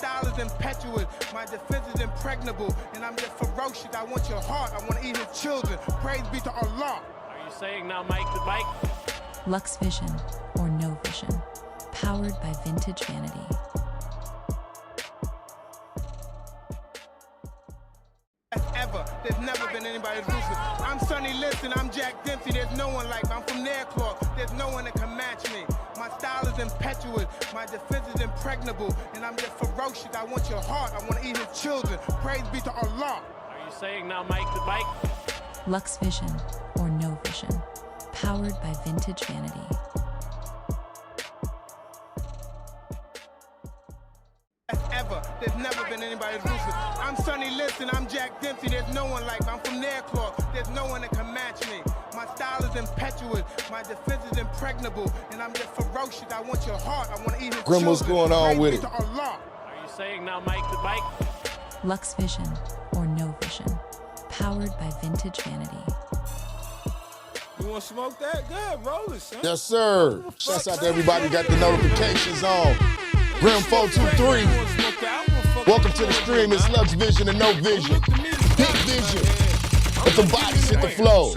style is impetuous, my defense is impregnable, and I'm just ferocious. I want your heart, I want to eat his children. Praise be to Allah. Are you saying now, Mike, the bike? Lux Vision, or no vision, powered by Vintage Vanity. Ever. There's never been anybody as ruthless. I'm Sonny Liston, I'm Jack Dempsey. There's no one like me. I'm from Nairclaw. There's no one that can match me. My style is impetuous, my defense is impregnable, and I'm just ferocious. I want your heart, I want to eat his children. Praise be to Allah. Are you saying now, Mike, the bike? Lux Vision, or no vision, powered by Vintage Vanity. Ever. There's never been anybody as ruthless. I'm Sonny Liston, I'm Jack Dempsey. There's no one like me. I'm from Nairclaw. There's no one that can match me. My style is impetuous, my defense is impregnable, and I'm just ferocious. I want your heart, I want to eat his Grim, children. what's going on Praise with be it? to Allah. Are you saying now, Mike, the bike? Lux Vision, or no vision, powered by Vintage Vanity. You want to smoke that? Good, roll it, son. Yes, sir. Shouts out to everybody who got the notifications on. Grim 423. Welcome to the stream. It's Lux Vision and No Vision. Big Vision. Let the bodies hit the flow.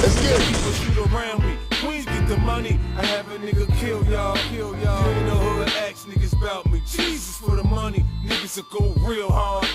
Let's get it. People shoot around me. Queens get the money. I have a nigga kill y'all. You ain't know who to ask niggas about me. Jesus for the money. Niggas will go real hard.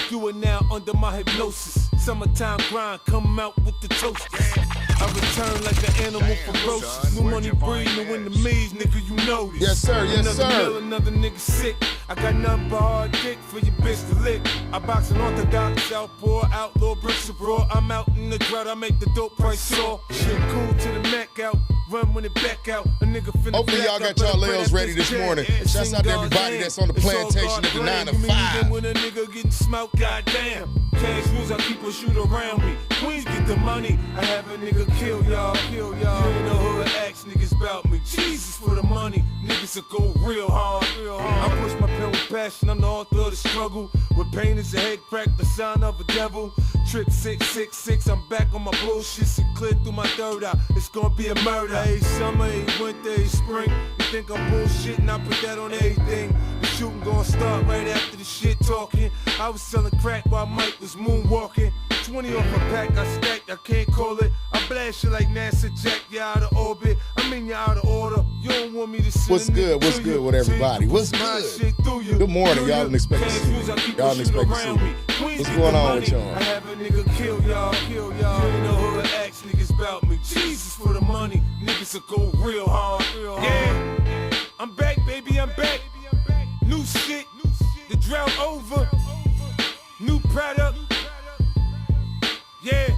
Do it now under my hypnosis. Summertime grind, come out with the toasters. I return like an animal ferocious. New money breed, new enemies, nigga, you know this. Yes, sir. Yes, another sir. Meal, another nigga sick. I got nothing but hard dick for your bitch to lick. I box an orthodox, southpaw, outlaw, bricks abroad. I'm out in the drought, I make the dope price soar. Shit cool to the neck out, run when it back out. A nigga finna Hopefully y'all got y'all layos ready this morning. Shouts out to everybody that's on the plantation at the 9 to 5. When a nigga getting smoked, goddamn. Cash rules, I keep a shoot around me. Queens get the money, I have a nigga kill y'all. You ain't know who to ask niggas about me. Jesus for the money, niggas will go real hard. I push my pen with passion, I'm the author of the struggle. With pain is a head crack, the sign of a devil. Trip 666, I'm back on my bullshit. Shit clear through my third eye, it's gonna be a murder. Hey, summer, hey, winter, hey, spring. You think I'm bullshitting, I put that on everything. The shooting gonna start right after the shit talking. I was selling crack while Mike was moonwalking. 20 off a pack, I stacked, I can't call it. I blast you like NASA Jack, you out of orbit. I mean, you out of order. You don't want me to send What's good? What's good with everybody? What's good? Good morning. Y'all didn't expect to see me. Y'all didn't expect to see me. What's going on with y'all? I have a nigga kill y'all. You ain't know who to ask niggas about me. Jesus for the money, niggas will go real hard. Yeah, I'm back, baby, I'm back. New shit, the drought over. New product. Yeah.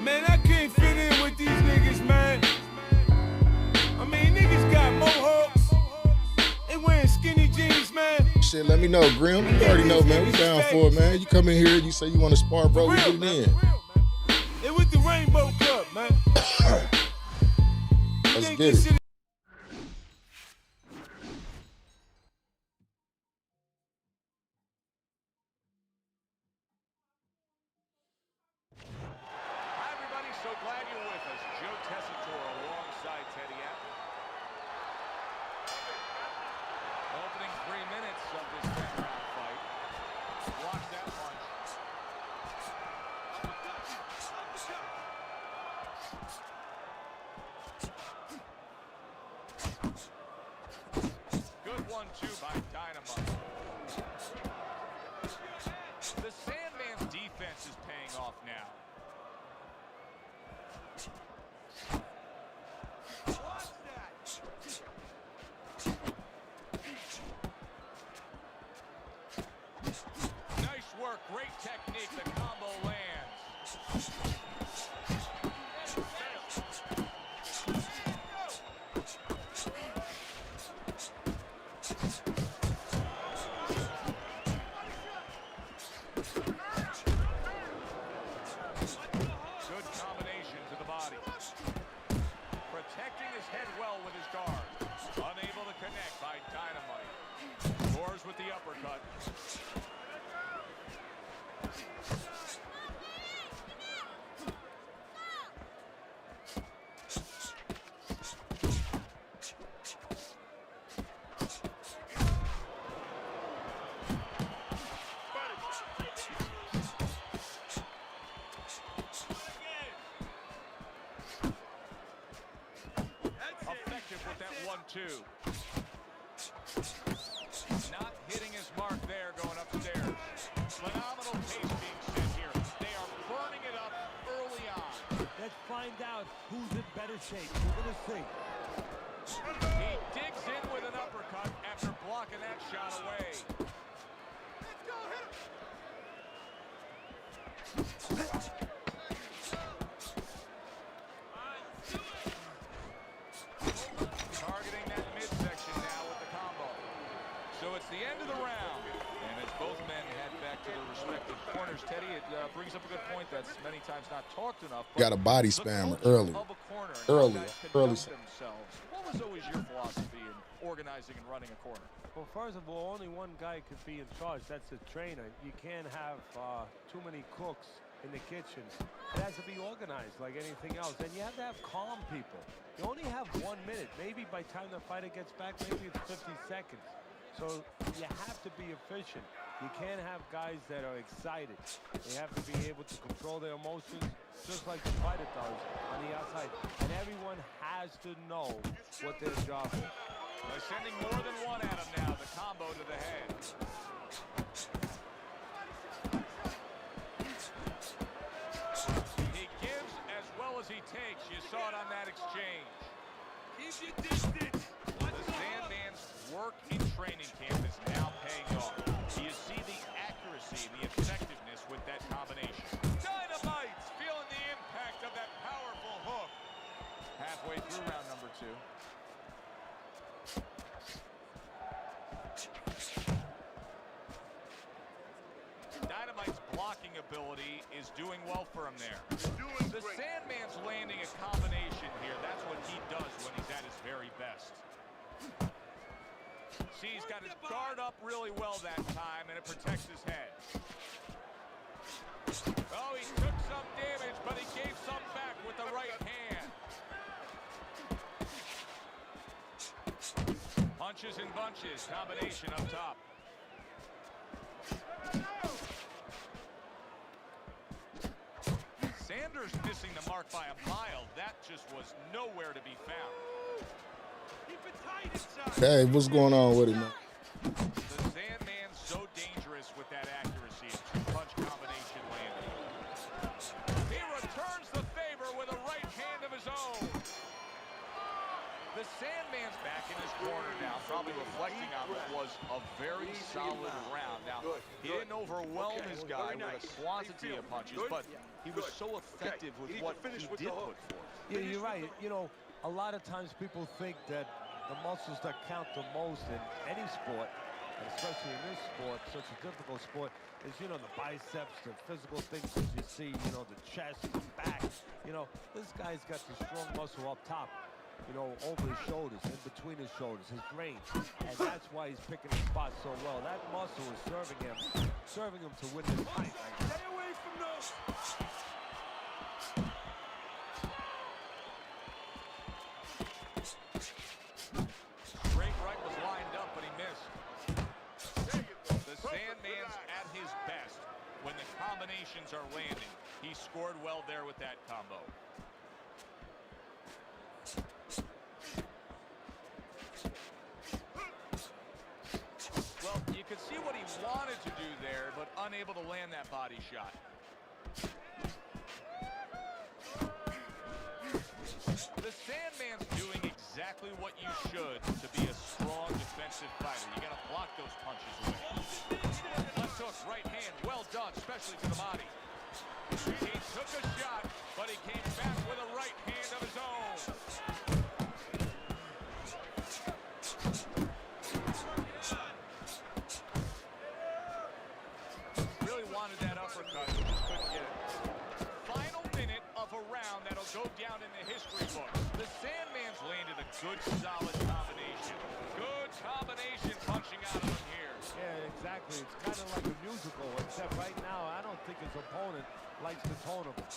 Man, I can't fit in with these niggas, man. I mean, niggas got mohawks. They wearing skinny jeans, man. Shit, let me know, Grim. You already know, man. We down for it, man. You come in here, you say you want to spar, bro. We get it in. They with the Rainbow Club, man. Let's get it. So glad you're with us. Joe Tessitore alongside Teddy Atlas. Opening 3 minutes of this 10-round fight. Watch that punch. Good 1-2 by Dynamite. The Sandman's defense is paying off now. Nice work, great technique, the combo lands. Good combination to the body. Protecting his head well with his guard. Unable to connect by Dynamite. Scores with the uppercut. 2. Not hitting his mark there going upstairs. Phenomenal pace being set here. They are burning it up early on. Let's find out who's in better shape. We're going to see. He digs in with an uppercut after blocking that shot away. Let's go, hit him. Targeting that midsection now with the combo. So it's the end of the round. And as both men head back to their respective corners, Teddy, it brings up a good point that's many times not talked enough. Got a body spammer early. Early. Themselves. What was always your philosophy in organizing and running a corner? Well, first of all, only one guy could be in charge. That's the trainer. You can't have too many cooks in the kitchens. It has to be organized like anything else. And you have to have calm people. You only have 1 minute. Maybe by the time the fighter gets back, maybe it's 50 seconds. So you have to be efficient. You can't have guys that are excited. They have to be able to control their emotions just like the fighter does on the outside. And everyone has to know what their job is. They're sending more than one at him now. The combo to the head. He gives as well as he takes. You saw it on that exchange. Keep your distance. The Sandman's work in training camp is now paying off. Do you see the accuracy and the effectiveness with that combination? Dynamite's feeling the impact of that powerful hook. Halfway through round number 2. Dynamite's blocking ability is doing well for him there. The Sandman's landing a combination here. That's what he does when he's at his very best. See, he's got his guard up really well that time, and it protects his head. Oh, he took some damage, but he gave some back with the right hand. Punches and bunches, combination up top. Sanders missing the mark by a mile. That just was nowhere to be found. Keep it tight inside. Hey, what's going on with it, man? The Sandman's so dangerous with that accuracy and two-punch combination landing. He returns the favor with a right hand of his own. The Sandman's back in his corner now, probably reflecting on what was a very solid round. Now, he didn't overwhelm his guy with a quantity of punches, but he was so effective with what he did put forth. Yeah, you're right. You know, a lot of times people think that the muscles that count the most in any sport, and especially in this sport, such a difficult sport, is, you know, the biceps, the physical things that you see, you know, the chest, the back. You know, this guy's got the strong muscle up top, you know, over his shoulders, in between his shoulders, his brain. And that's why he's picking his spots so well. That muscle is serving him to win this fight. Stay away from those. Straight right was lined up, but he missed. The Sandman's at his best when the combinations are landing. He scored well there with that combo. Well, you could see what he wanted to do there, but unable to land that body shot. The Sandman's doing exactly what you should to be a strong defensive fighter. You got to block those punches away. Left hook, right hand, well done, especially to the body. He took a shot, but he came back with a right hand of his own. Really wanted that uppercut, just couldn't get it. Final minute of a round that'll go down in the history books. The Sandman's landed a good, solid combination. Good combination punching out of him here. Yeah, exactly. It's kind of like a musical, except right now, I don't think his opponent likes the tone of it.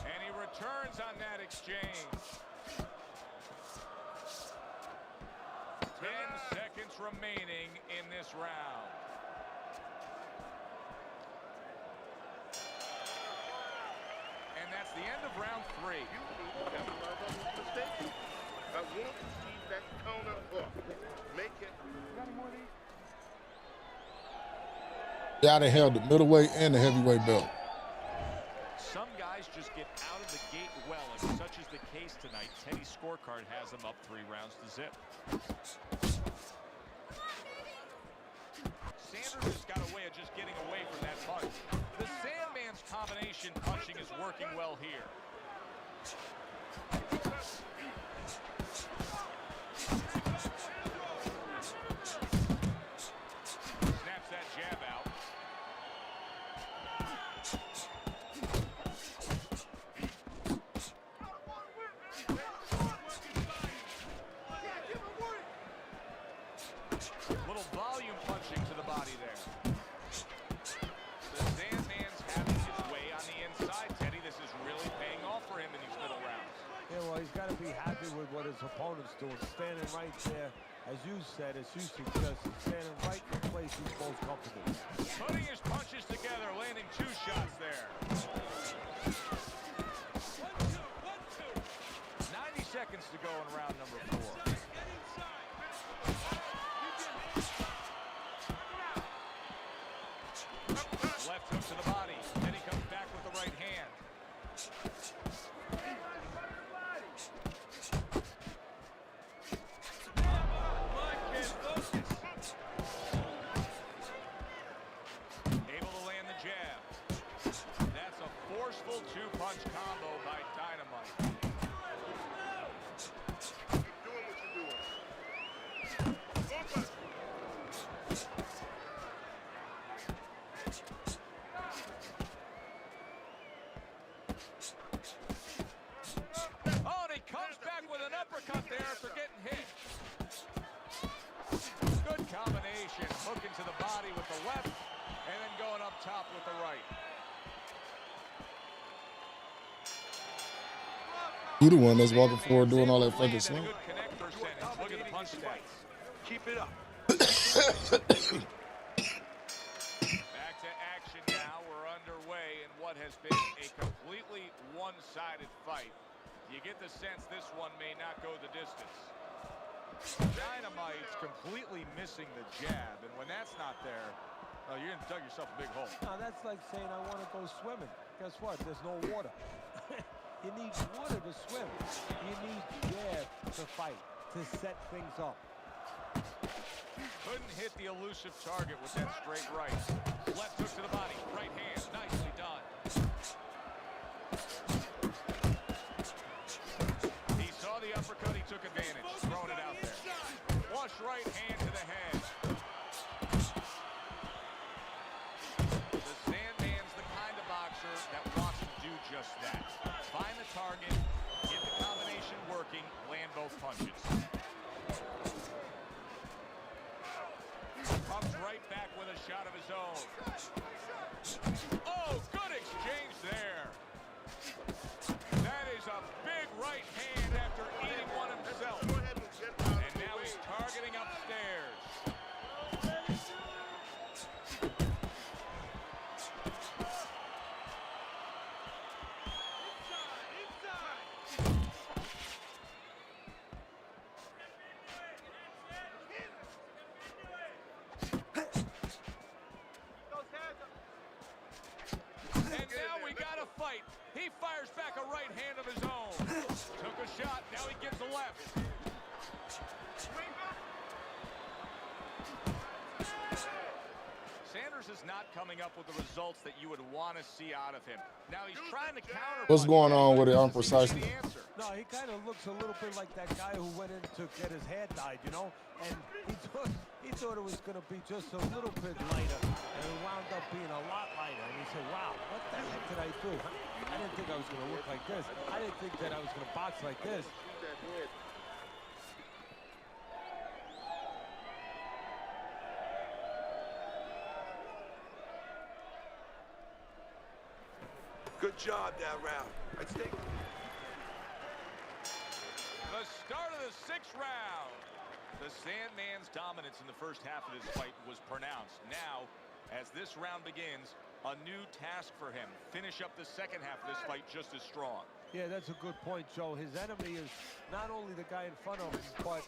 And he returns on that exchange. 10 seconds remaining in this round. the end of round 3. I want to see that counter up. Make it. Yeah, they held the middleweight and the heavyweight belt. Some guys just get out of the gate well, and such is the case tonight. Teddy's scorecard has them up 3 rounds to zip. Sanders has got a way of just getting away from that punch. The Sandman's combination punching is working well here. Snaps that jab out. Little volume punching to the body there. The Sandman's having his way on the inside, Teddy. This is really paying off for him in these middle rounds. Yeah, well, he's got to be happy with what his opponent's doing. Standing right there, as you said, as you suggested, standing right in the place he's most comfortable. Putting his punches together, landing 2 shots there. 90 seconds to go in round number 4. Left hook to the body. Then he comes back with the right hand. Able to land the jab. That's a forceful 2-punch combo by Dynamite. Doing what you're doing. Oh, and he comes back with an uppercut there after getting hit. Good combination. Hooking to the body with the left, and then going up top with the right. You the one that's walking forward doing all that fucking Land and a stuff. good connect percentage. Look at the punch stats. Keep it up. Back to action now. We're underway in what has been a completely one-sided fight. You get the sense this one may not go the distance. Dynamite's completely missing the jab, and when that's not there, oh, you're gonna dug yourself a big hole. Now, that's like saying I want to go swimming. Guess what? There's no water. You need water to swim. You need jab to fight, to set things up. Couldn't hit the elusive target with that straight right. Left hook to the body, right hand, nicely done. He saw the uppercut, he took advantage, throwing it out there. Flush right hand to the head. The Sandman's the kind of boxer that wants to do just that. Find the target, get the combination working, land both punches. Comes right back with a shot of his own. Oh, good exchange there. That is a big right hand after eating one himself. And now he's targeting upstairs. And now we got a fight. He fires back a right hand of his own. Took a shot, now he gives a left. Sanders is not coming up with the results that you would want to see out of him. Now he's trying to counter. What's going on with it unprecisely? No, he kind of looks a little bit like that guy who went in to get his hair dyed, you know? And he thought it was going to be just a little bit lighter, and it wound up being a lot lighter. And he said, wow, what the heck did I do? I didn't think I was going to look like this. I didn't think that I was going to box like this. Good job that round. Let's take The start of the 6th round. The Sandman's dominance in the first half of this fight was pronounced. Now As this round begins, a new task for him. Finish up the second half of this fight just as strong. Yeah, that's a good point, Joe. His enemy is not only the guy in front of him, but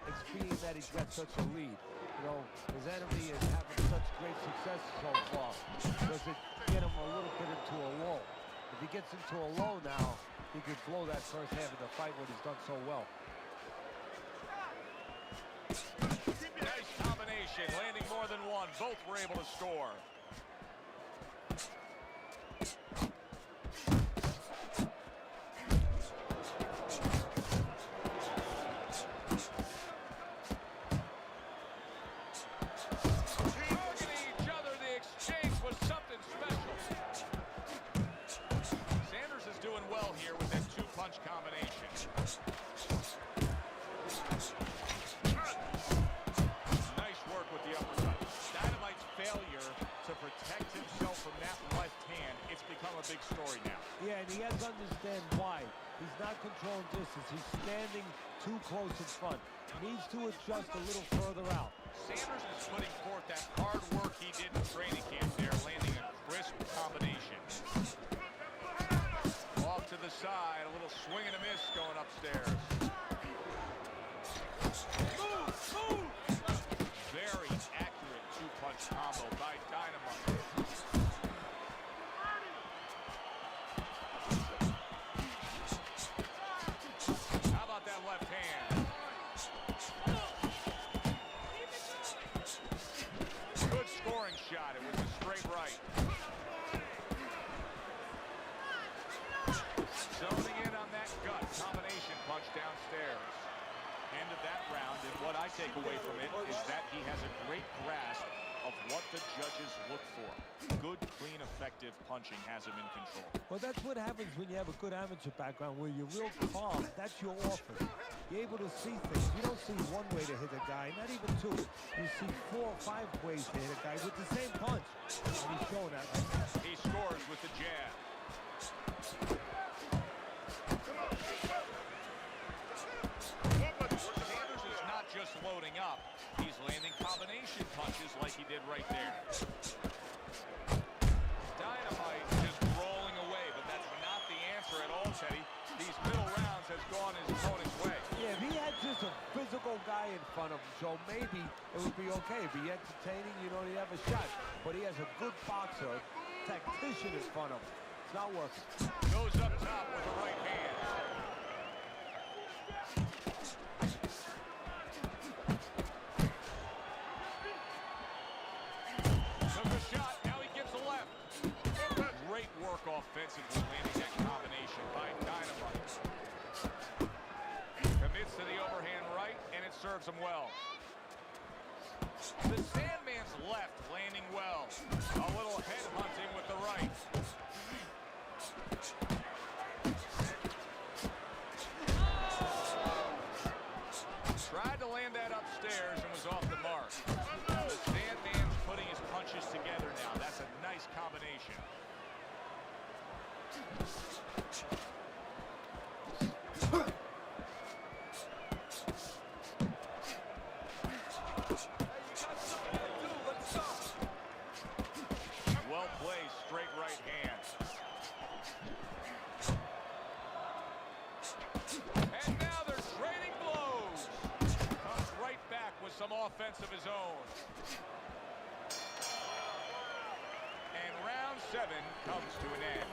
it's being that he's got such a lead. You know, his enemy is having such great success so far. Does it get him a little bit into a lull? If he gets into a lull now, he could blow that first half of the fight when he's done so well. Nice combination, landing more than one. Both were able to score. Targeting each other, the exchange was something special. Sanders is doing well here with that two-punch combination. Nice work with the uppercut. Dynamite's failure to protect himself from that left hand, it's become a big story now. Yeah, and he has to understand why. He's not controlling distance. He's standing too close in front. Needs to adjust a little further out. Sanders is putting forth that hard work he did in training camp there, landing a crisp combination. Off to the side, a little swing and a miss going upstairs. Very accurate two-punch combo by Dynamite. How about that left hand? Good scoring shot. It was a straight right. Zoning in on that gut combination punch downstairs. End of that round, and what I take away from it is that he has a great grasp of what the judges look for. Good, clean, effective punching has him in control. Well, that's what happens when you have a good amateur background, where you're real calm. That's your offense. You're able to see things. You don't see one way to hit a guy, not even two. You see 4 or 5 ways to hit a guy with the same punch. And he's showing that right now. He scores with the jab. Sanders is not just loading up. He's landing combination punches like he did right there. Dynamite just rolling away, but that's not the answer at all, Teddy. These middle rounds has gone his opponent's way. Yeah, if he had just a physical guy in front of him, Joe, maybe it would be okay. Be entertaining, you know, he'd have a shot. But he has a good boxer, tactician in front of him. It's not working. Goes up top with the right hand. Took a shot, now he gives a left. Great work offensively, landing that combination by Dynamite. Commits to the overhand right, and it serves him well. The Sandman's left landing well. A little head hunting with the right. Tried to land that upstairs and was off the mark. The Sandman's putting his punches together now. That's a nice combination. Well placed, straight right hand. And now they're trading blows. Comes right back with some offense of his own. And round 7 comes to an end.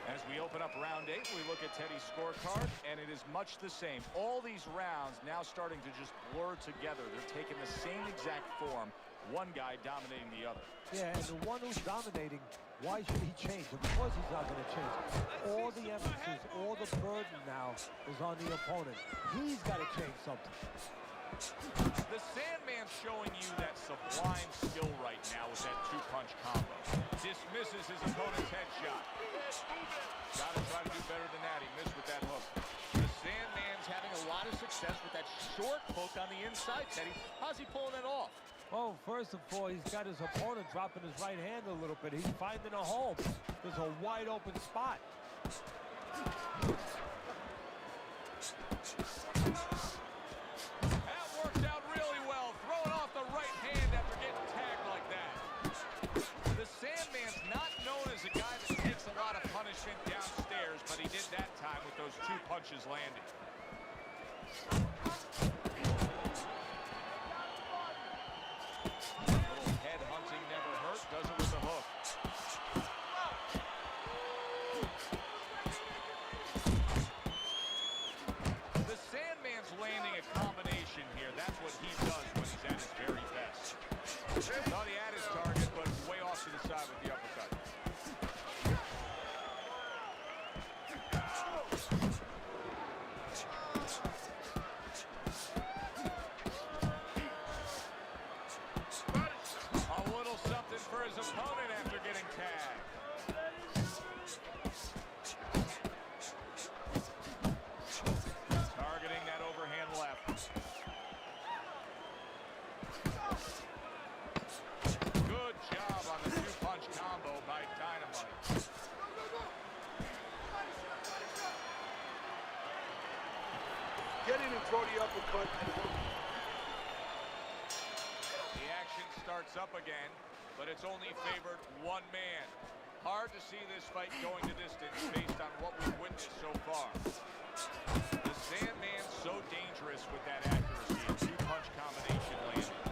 As we open up round 8, we look at Teddy's scorecard, and it is much the same. All these rounds now starting to just blur together. They're taking the same exact form, one guy dominating the other. Yeah, and the one who's dominating, why should he change? Of course he's not going to change. All the emphasis, all the burden now is on the opponent. He's got to change something. The Sandman's showing you that sublime skill right now with that two-punch combo. Dismisses his opponent's headshot. Gotta try to do better than that. He missed with that hook. The Sandman's having a lot of success with that short hook on the inside, Teddy. How's he pulling it off? Oh, first of all, he's got his opponent dropping his right hand a little bit. He's finding a home. There's a wide open spot. That worked out really well. Throw punishment downstairs, but he did that time with those 2 punches landing. Little head hunting never hurt, does it with the hook. The Sandman's landing a combination here. That's what he does when he's at his very best. Thought he had his target, but way off to the side with the uppercut. A little something for his opponent after getting tagged. Targeting that overhand left. Good job on the 2-punch combo by Dynamite. Get in and throw the uppercut. The action starts up again, but it's only favored one man. Hard to see this fight going the distance based on what we've witnessed so far. The Sandman's so dangerous with that accuracy and 2-punch combination landing.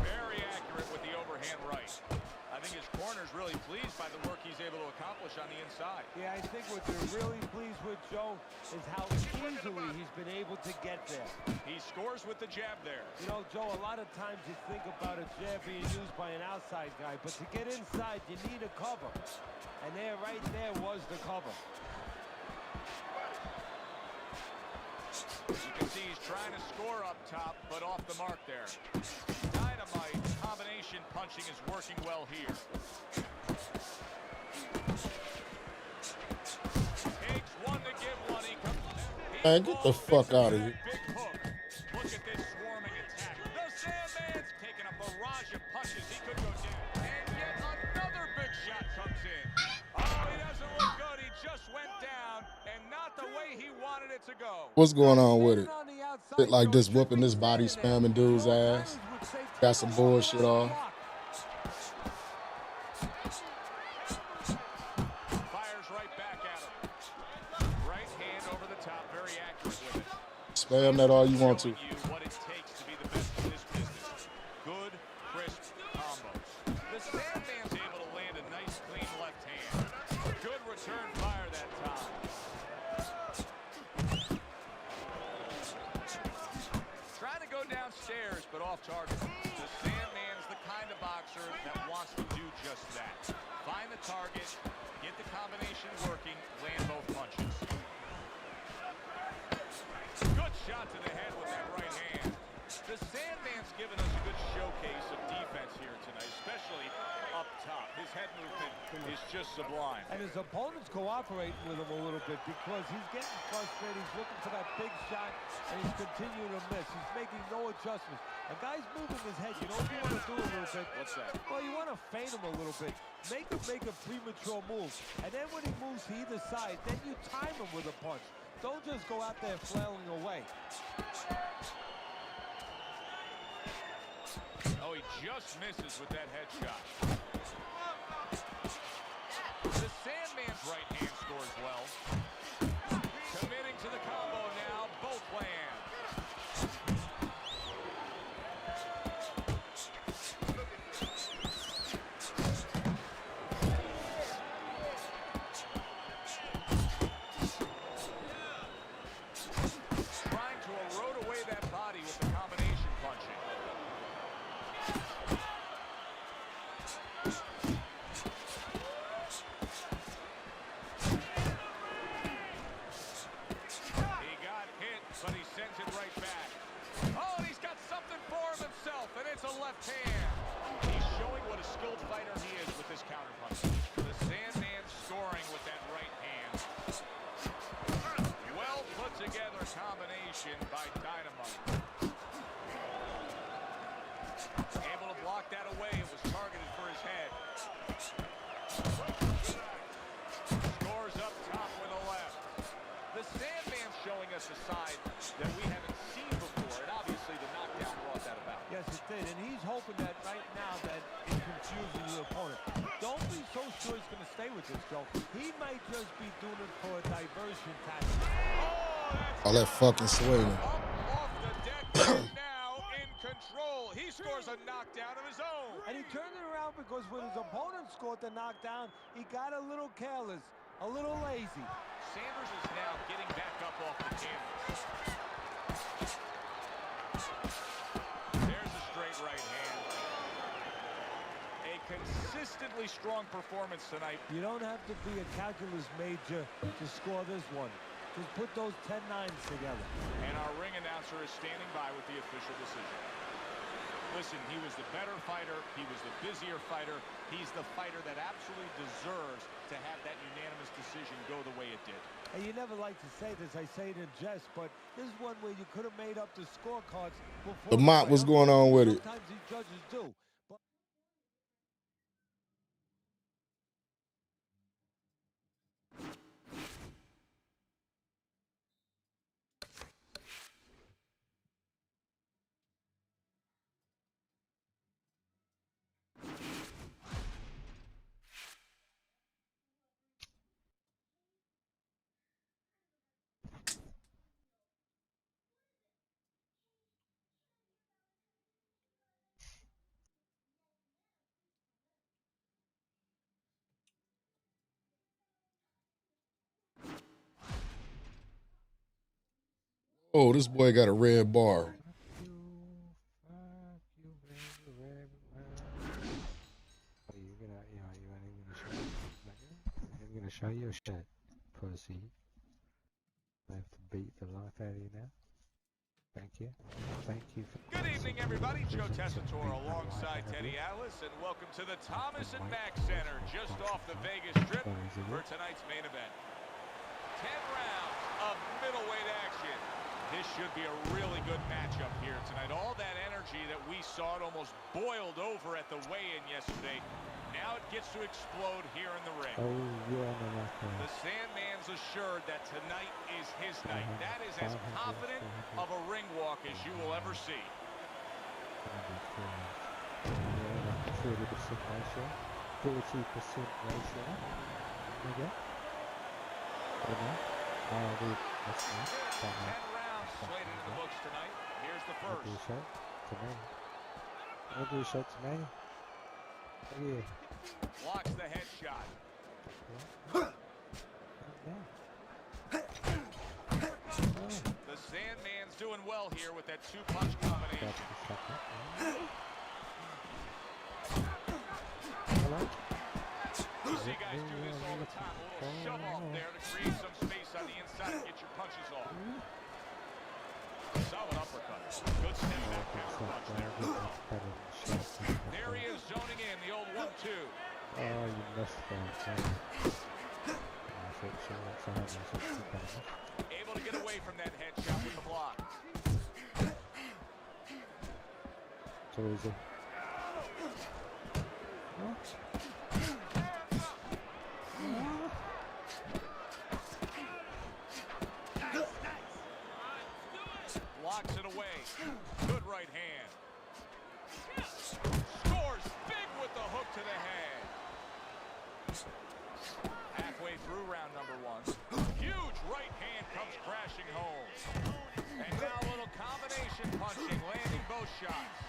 Very accurate with the overhand right. I think his corner's really pleased by the work he's able to accomplish on the inside. Yeah, I think what they're really pleased with, Joe, is how easily he's been able to get there. He scores with the jab there. You know, Joe, a lot of times you think about a jab being used by an outside guy, but to get inside, you need a cover. And there, right there, was the cover. You can see he's trying to score up top, but off the mark there. Dynamite combination punching is working well here. Takes one to give one. He comes. Man, get the fuck out of here. Big hook. Look at this swarming attack. The Sandman's taking a barrage of punches. He could go down. And yet another big shot comes in. Oh, he doesn't look good. He just went down, and not the way he wanted it to go. What's going on with it? Bit like this whooping this body spamming dude's ass. Got some bullshit off. Fires right back at him. Right hand over the top, very accurate with it. Spam that all you want to. Showing you what it takes to be the best in this business. Good, crisp combos. The Sandman's able to land a nice, clean left hand. Good return fire that time. Trying to go downstairs, but off target. The Sandman's the kind of boxer that wants to do just that. Find the target, get the combination working, land both punches. Good shot to the head with that right hand. The Sandman's given us a good showcase of defense here tonight, especially up top. His head movement is just sublime. And his opponent's cooperating with him a little bit because he's getting frustrated. He's looking for that big shot, and he's continuing to miss. He's making no adjustments. A guy's moving his head. You know what you want to do a little bit? What's that? Well, you want to feint him a little bit. Make him make a premature move. And then when he moves to either side, then you time him with a punch. Don't just go out there flailing away. Oh, he just misses with that headshot. The Sandman's right hand scores well. Committing to the combo now, both land. Trying to erode away that body with the combination punching. He got hit, but he sends it right back. Oh, he's got something for himself, and it's a left hand. He's showing what a skilled fighter he is with this counterpunch. The Sandman scoring with that right hand. Well put together combination by Dynamite. Able to block that away. It was targeted for his head. Scores up top with a left. The Sandman's showing us a side that we haven't seen before, and obviously the knockdown brought that about. guess it did. And he's hoping that right now that it confuses your opponent. Don't be so sure he's going to stay with this, Joe. He might just be doing it for a diversion tactic. All that fucking swinging. Off the deck, he's now in control. He scores a knockdown of his own. And he turned it around because when his opponent scored the knockdown, he got a little careless, a little lazy. Sanders is now getting back up off the canvas. There's a straight right hand. A consistently strong performance tonight. You don't have to be a calculus major to score this one. Just put those 10-9s together. And our ring announcer is standing by with the official decision. Listen, he was the better fighter. He was the busier fighter. He's the fighter that absolutely deserves to have that unanimous decision go the way it did. And you never like to say this, I say it in jest, but this is one where you could have made up the scorecards before. Lamont, what's going on with it? Sometimes these judges do. But Oh, this boy got a red bar. I'm gonna show you a shit, pussy. I have to beat the life out of you now. Thank you. Thank you for. Good evening, everybody. Joe Tessitore alongside Teddy Atlas, and welcome to the Thomas and Mack Center, just off the Vegas Strip for tonight's main event. 10 rounds of middleweight action. This should be a really good matchup here tonight. All that energy that we saw, it almost boiled over at the weigh-in yesterday. Now it gets to explode here in the ring. Oh, you're on the left. The Sandman's assured that tonight is his night. That is as confident of a ring walk as you will ever see. 40% ratio. 40% ratio. Okay. That's nice. 10 rounds slated in the books tonight. Here's the I'll do a first. shot to me. I'll do a shot to me. Yeah. Blocks the headshot. The Sandman's doing well here with that two-punch combination. You see guys do this all the time. A little shove off there to create some space on the inside and get your punches off. Solid uppercut. Good step back counter punch there. There he is zoning in, the old 1-2. Oh, you missed that. Able to get away from that headshot with the block. Too easy. Blocks it away. Good right hand. Scores big with the hook to the head. Halfway through round number 1. Huge right hand comes crashing home. And now a little combination punching, landing both shots.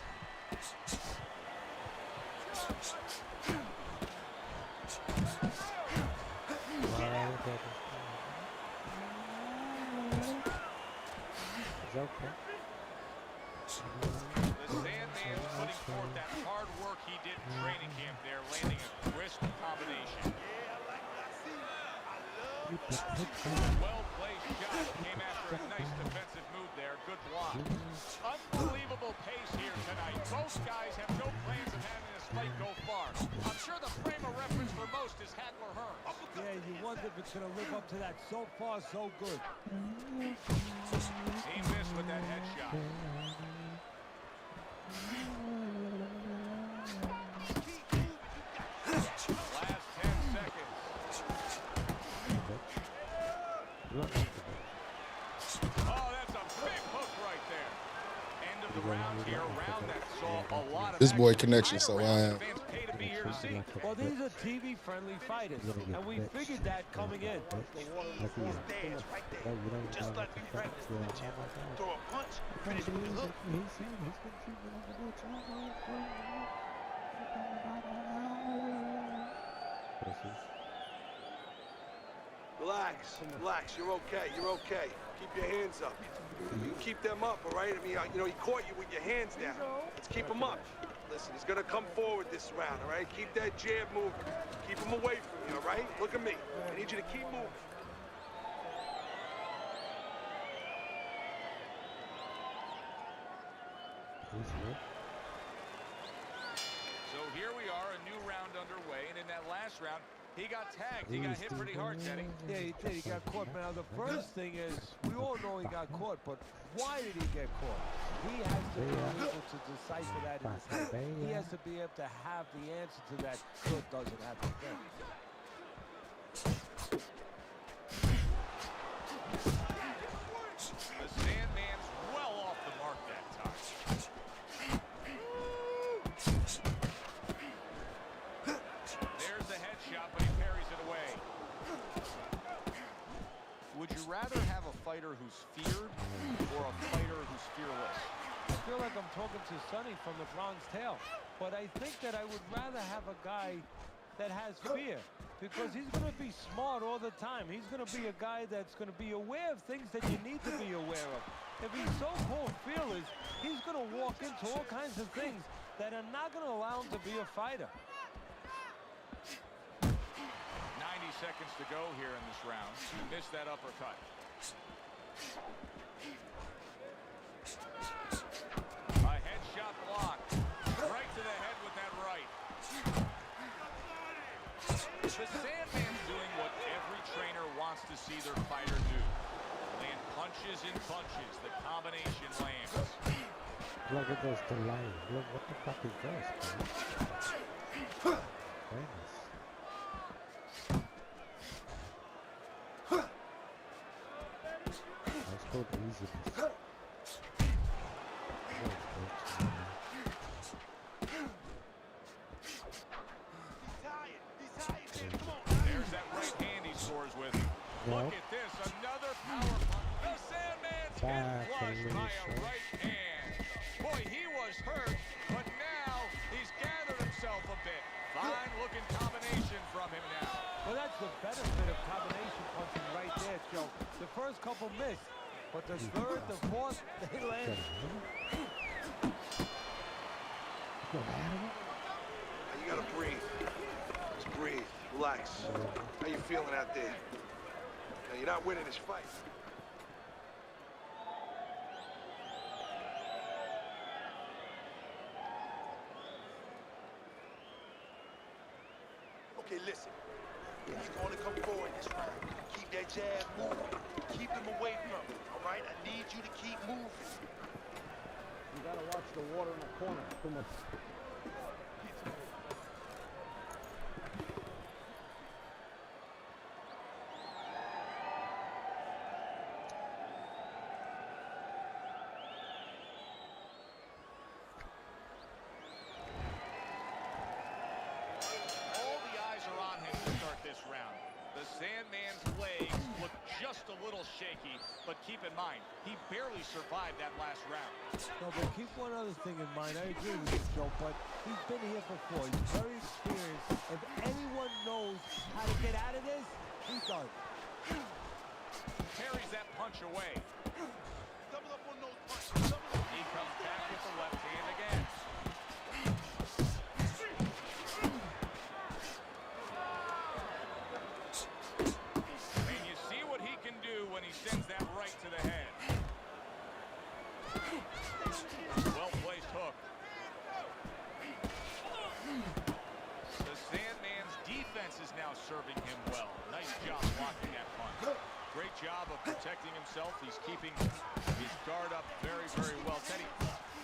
It's okay. The Sandman's putting forth that hard work he did in training camp there, landing a crisp combination. Well-placed shot came after a nice defensive move there. Good block. Unbelievable pace here tonight. Both guys have no plans of having this fight go far. I'm sure the frame of reference for most is Hackler Hearns. yeah, you wonder if it's going to live up to that. So far, so good. He missed with that headshot. Last 10 seconds. Oh, that's a big hook right there. End of the round here, round that saw a lot of This boy action connection, right so around. Fans pay to be here to see. Well, these are TV-friendly fighters, and we figured that coming in. Just like we practiced in the gym. Throw a punch, finish with a hook. Relax, relax. You're okay. You're okay. Keep your hands up. You keep them up, all right? I mean, you know, he caught you with your hands down. Let's keep him up. Listen, he's gonna come forward this round, all right? Keep that jab moving. Keep him away from you, all right? Look at me. I need you to keep moving. So here we are, a new round underway, and in that last round, he got tagged. He got hit pretty hard, Teddy. Yeah, he did. He got caught. Now, the first thing is, we all know he got caught, but why did he get caught? He has to be able to decipher that in his head. He has to be able to have the answer to that. Good doesn't have the thing. The Sandman's well off the mark that time. There's the headshot, but he parries it away. Would you rather have a fighter who's feared or a fighter who's fearless? I feel like I'm talking to Sonny from the Bronx Tale, but I think that I would rather have a guy that has fear, because he's going to be smart all the time. He's going to be a guy that's going to be aware of things that you need to be aware of. If he's so-called fearless, he's going to walk into all kinds of things that are not going to allow him to be a fighter. 90 seconds to go here in this round. He missed that uppercut. A headshot blocked. Right to the head with that right. The Sandman's doing what every trainer wants to see their fighter do. Land punches and punches. The combination lands. Look at this delay. Look, what the fuck is this, man? Famous. That's called easiness. There's that right hand he scores with. Look at this, another power punch. The Sandman's hit flush by a right hand. Boy, he was hurt, but now he's gathered himself a bit. Fine looking combination from him now. Well, that's the benefit of combination punching right there, Joe. The first couple missed, but the third, the fourth, they landed. You gotta breathe. Just breathe. Relax. How you feeling out there? Now, you're not winning this fight. Okay, listen. He's going to come forward this round. Keep that jab moving. Keep him away from him, all right? I need you to keep moving. You gotta watch the water in the corner. Too much. All the eyes are on him to start this round. The Sandman's legs look just a little shaky, but keep in mind, he barely survived that last round. No, but keep one other thing in mind. I agree with you, Joe, but he's been here before. He's very experienced. If anyone knows how to get out of this, he does. Carries that punch away. Double up on those punches. Double up. He comes back with the left hand again. And you see what he can do when he sends that right to the head. Well-placed hook. The Sandman's defense is now serving him well. Nice job blocking that punch. Great job of protecting himself. He's keeping his guard up very, very well. Teddy,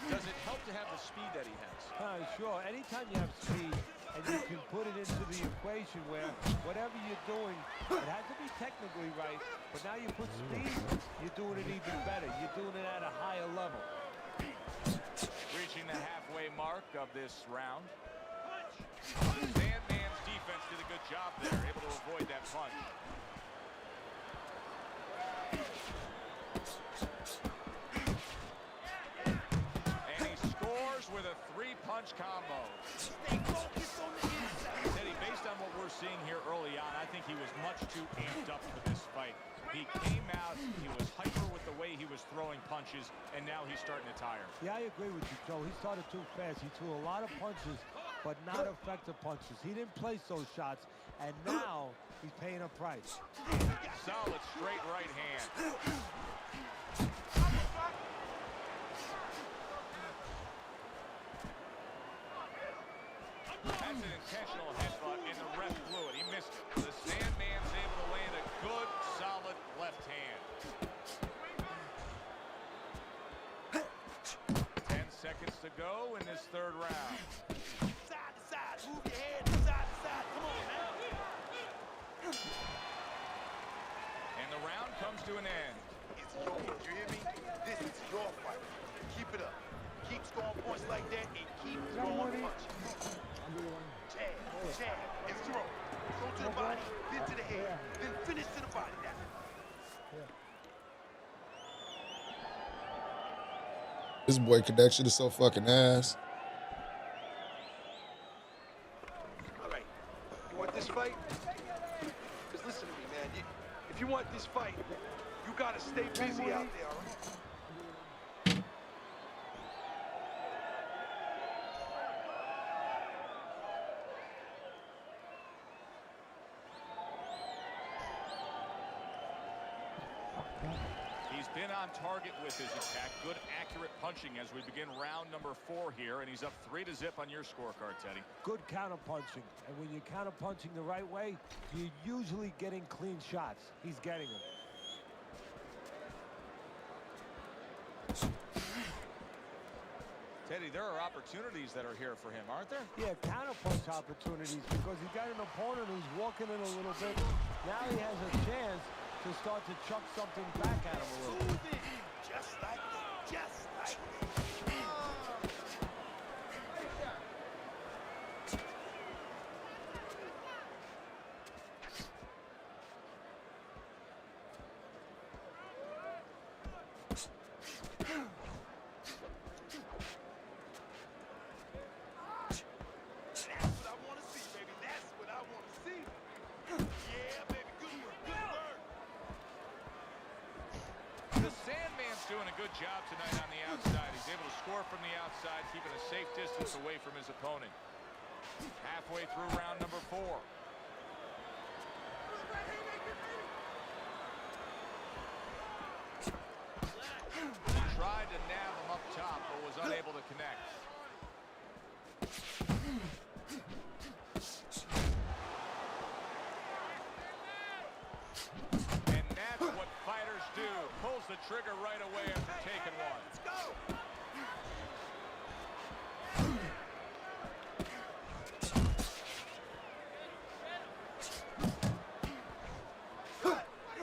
does it help to have the speed that he has? Sure. Anytime you have speed and you can put it into the equation where whatever you're doing, it has to be technically right, but now you put speed, you're doing it even better. You're doing it at a higher level. Reaching the halfway mark of this round. Sandman's defense did a good job there, able to avoid that punch. And he scores with a three-punch combo. Teddy, based on what we're seeing here early on, I think he was much too amped up for this fight. He came out, he was hyper with the way he was throwing punches, and now he's starting to tire. Yeah, I agree with you, Joe. He started too fast. He threw a lot of punches, but not effective punches. He didn't place those shots, and now he's paying a price. Solid straight right hand. That's an intentional headbutt, and the ref blew it. He missed it. The Sandman's able to land a good, solid left hand. 10 seconds to go in this third round. Side to side, move your head side to side. Come on, man. And the round comes to an end. It's yours, you hear me? This is your fight. Keep it up. Keep scoring points like that and keep throwing punches. Jab, jab, and throw. Throw to the body, then to the head, then finish to the body. That's it. This boy connection is so fucking ass. All right. You want this fight? Because listen to me, man. If you want this fight, you got to stay busy out there, all right? He's been on target with his attack. Good, accurate punching as we begin round number 4 here, and he's up 3-0 on your scorecard, Teddy. Good counter-punching, and when you're counter-punching the right way, you're usually getting clean shots. He's getting them. Teddy, there are opportunities that are here for him, aren't there? Yeah, counter-punch opportunities, because he's got an opponent who's walking in a little bit. Now he has a chance to start to chuck something back at him a little bit. Just like that. Just like that. That's what I want to see, baby. That's what I want to see. Yeah, baby. Good work. Good work. The Sandman's doing a good job tonight on the outside. He's able to score from the outside, keeping a safe distance away from his opponent. Halfway through round number 4. He tried to nab him up top, but was unable to connect. And that's what fighters do. Pulls the trigger right away after taking one. Let's go.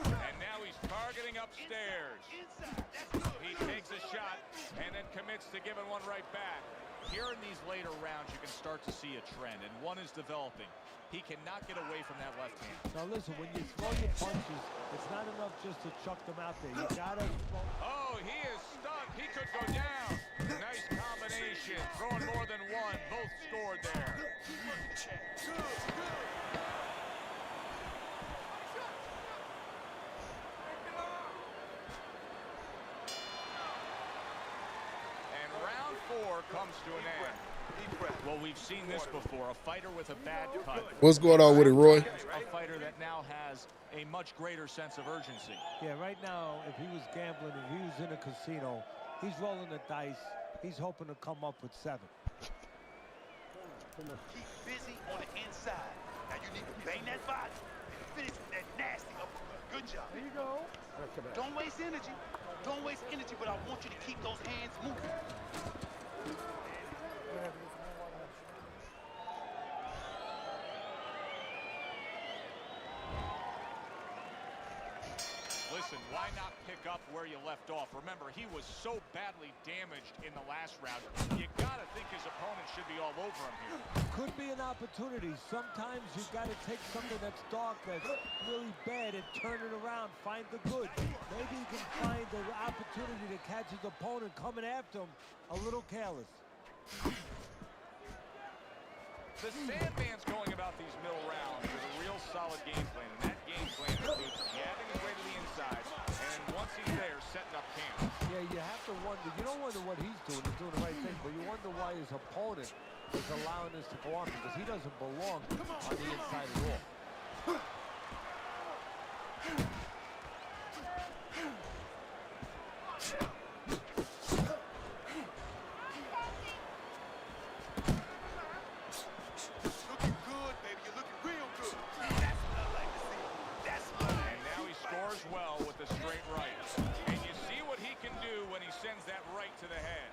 And now he's targeting upstairs. Inside. That's good. He takes a shot and then commits to giving one right back. Here in these later rounds, you can start to see a trend, and one is developing. He cannot get away from that left hand. Now listen, when you throw your punches, it's not enough just to chuck them out there. You gotta throw. Oh, he is stunned. He could go down. Nice combination. Throwing more than one. Both scored there. And round 4 comes to an end. Well, we've seen this before. A fighter with a bad cut. What's going on with it, Roy? A fighter that now has a much greater sense of urgency. Yeah, right now, if he was gambling, if he was in a casino, he's rolling the dice. He's hoping to come up with 7. Keep busy on the inside. Now you need to bang that body and finish with that nasty uppercut. Good job. There you go. Don't waste energy. Don't waste energy, but I want you to keep those hands moving. Listen, why not pick up where you left off? Remember, he was so badly damaged in the last round. You got to think his opponent all over him here. Could be an opportunity. Sometimes you've got to take something that's dark, that's really bad, and turn it around, find the good. Maybe he can find the opportunity to catch his opponent coming after him a little careless. The Sandman's going about these middle rounds with a real solid game plan, and that game plan includes jabbing his way to the inside, and then once he's there, setting up camp. Yeah, you have to wonder. You don't wonder what he's doing the right thing, but you wonder why his opponent is allowing this to go on, because he doesn't belong on the inside at all. Looking good, baby. You're looking real good. That's what I like to see. That's what I like. And now he scores well with the straight right. And you see what he can do when he sends that right to the head.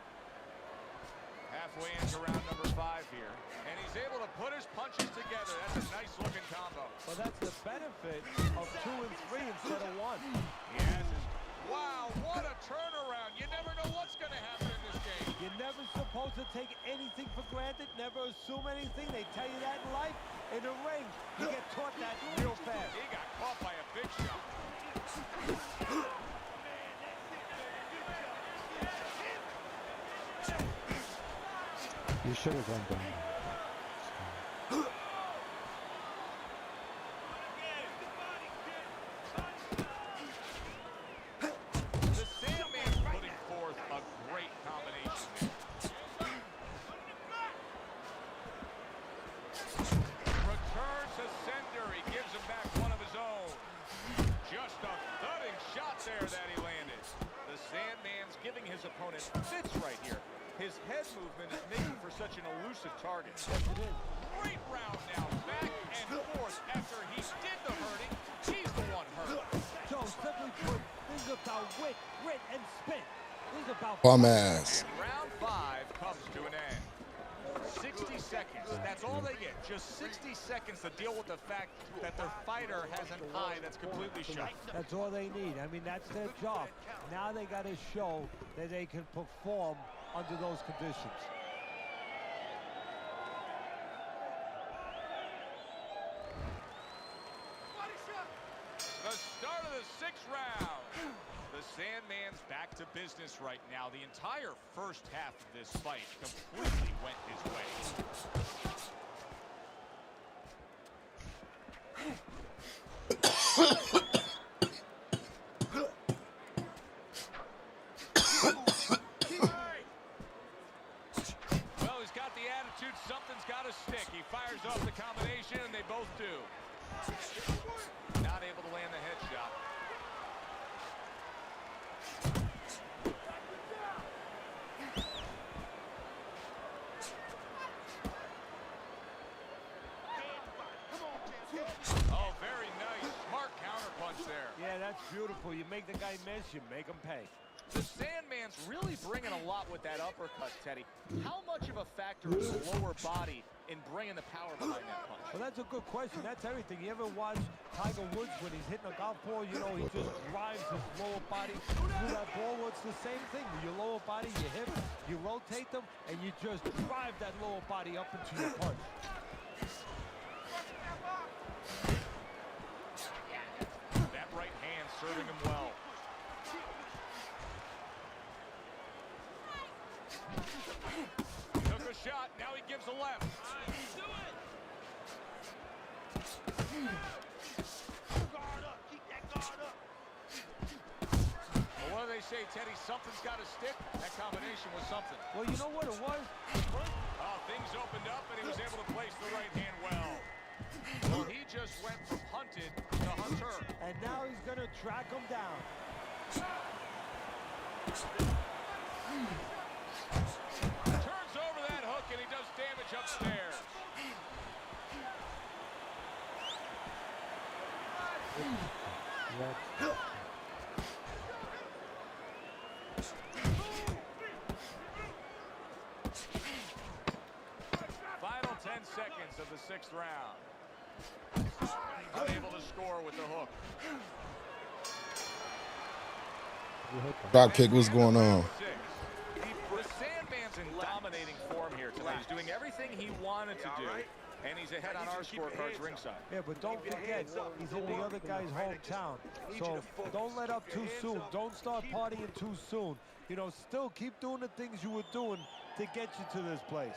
Halfway into round number 5 here. And he's able to put his punches together. That's a nice looking combo. Well, that's the benefit of 2 and 3 instead of 1. Yes. Wow, what a turnaround. You never know what's going to happen in this game. You're never supposed to take anything for granted, never assume anything. They tell you that in life. In the ring, you get taught that real fast. He got caught by a big shot. You should have gone down. The Sandman's putting forth a great combination there. Return to center. He gives him back one of his own. Just a thudding shot there that he landed. The Sandman's giving his opponent fits right here. His head movement is making for such an elusive target. Great round now, back and forth. After he did the hurting, he's the one hurt. Joe, simply put, this is about wit, grit, and spit. This is about Bum ass. And round 5 comes to an end. 60 seconds. That's all they get. Just 60 seconds to deal with the fact that their fighter has an eye that's completely shut. That's all they need. I mean, that's their job. Now they got to show that they can perform under those conditions. The start of the 6th round. The Sandman's back to business right now. The entire first half of this fight completely went his way. Well, he's got the attitude. Something's got to stick. He fires off the combination, and they both do. Not able to land the headshot. Oh, very nice. Smart counterpunch there. Yeah, that's beautiful. You make the guy miss, you make him pay. The Sandman's really bringing a lot with that uppercut, Teddy. How much of a factor is the lower body in bringing the power behind that punch? Well, that's a good question. That's everything. You ever watch Tiger Woods when he's hitting a golf ball? You know, he just drives his lower body through that ball. Well, it's the same thing. With your lower body, your hips, you rotate them, and you just drive that lower body up into your punch. That right hand serving him well. Took a shot, now he gives a left. Guard up. Keep that guard up. Well, what do they say, Teddy? Something's got to stick. That combination was something. Well, you know what it was? Oh, things opened up, and he was able to place the right hand well. Well, he just went from hunted to hunter. And now he's going to track him down. Turns over that hook, and he does damage upstairs. Final 10 seconds of the 6th round. Unable to score with the hook. Drop kick, what's going on? The Sandman's in dominating form here tonight. He's doing everything he wanted to do, and he's ahead on our scorecards ringside. Yeah, but don't forget, he's in the other guy's hometown. So don't let up too soon. Don't start partying too soon. You know, still keep doing the things you were doing to get you to this place.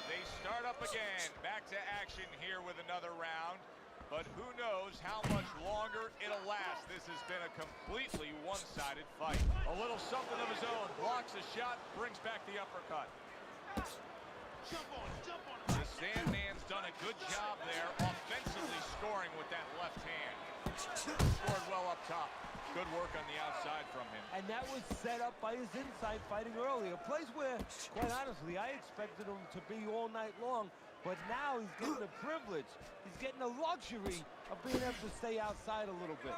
They start up again. Back to action here with another round. But who knows how much longer it'll last. This has been a completely one-sided fight. A little something of his own. Blocks a shot, brings back the uppercut. The Sandman's done a good job there, offensively scoring with that left hand. Scored well up top. Good work on the outside from him. And that was set up by his inside fighting earlier. A place where, quite honestly, I expected him to be all night long. But now he's getting the privilege. He's getting the luxury of being able to stay outside a little bit.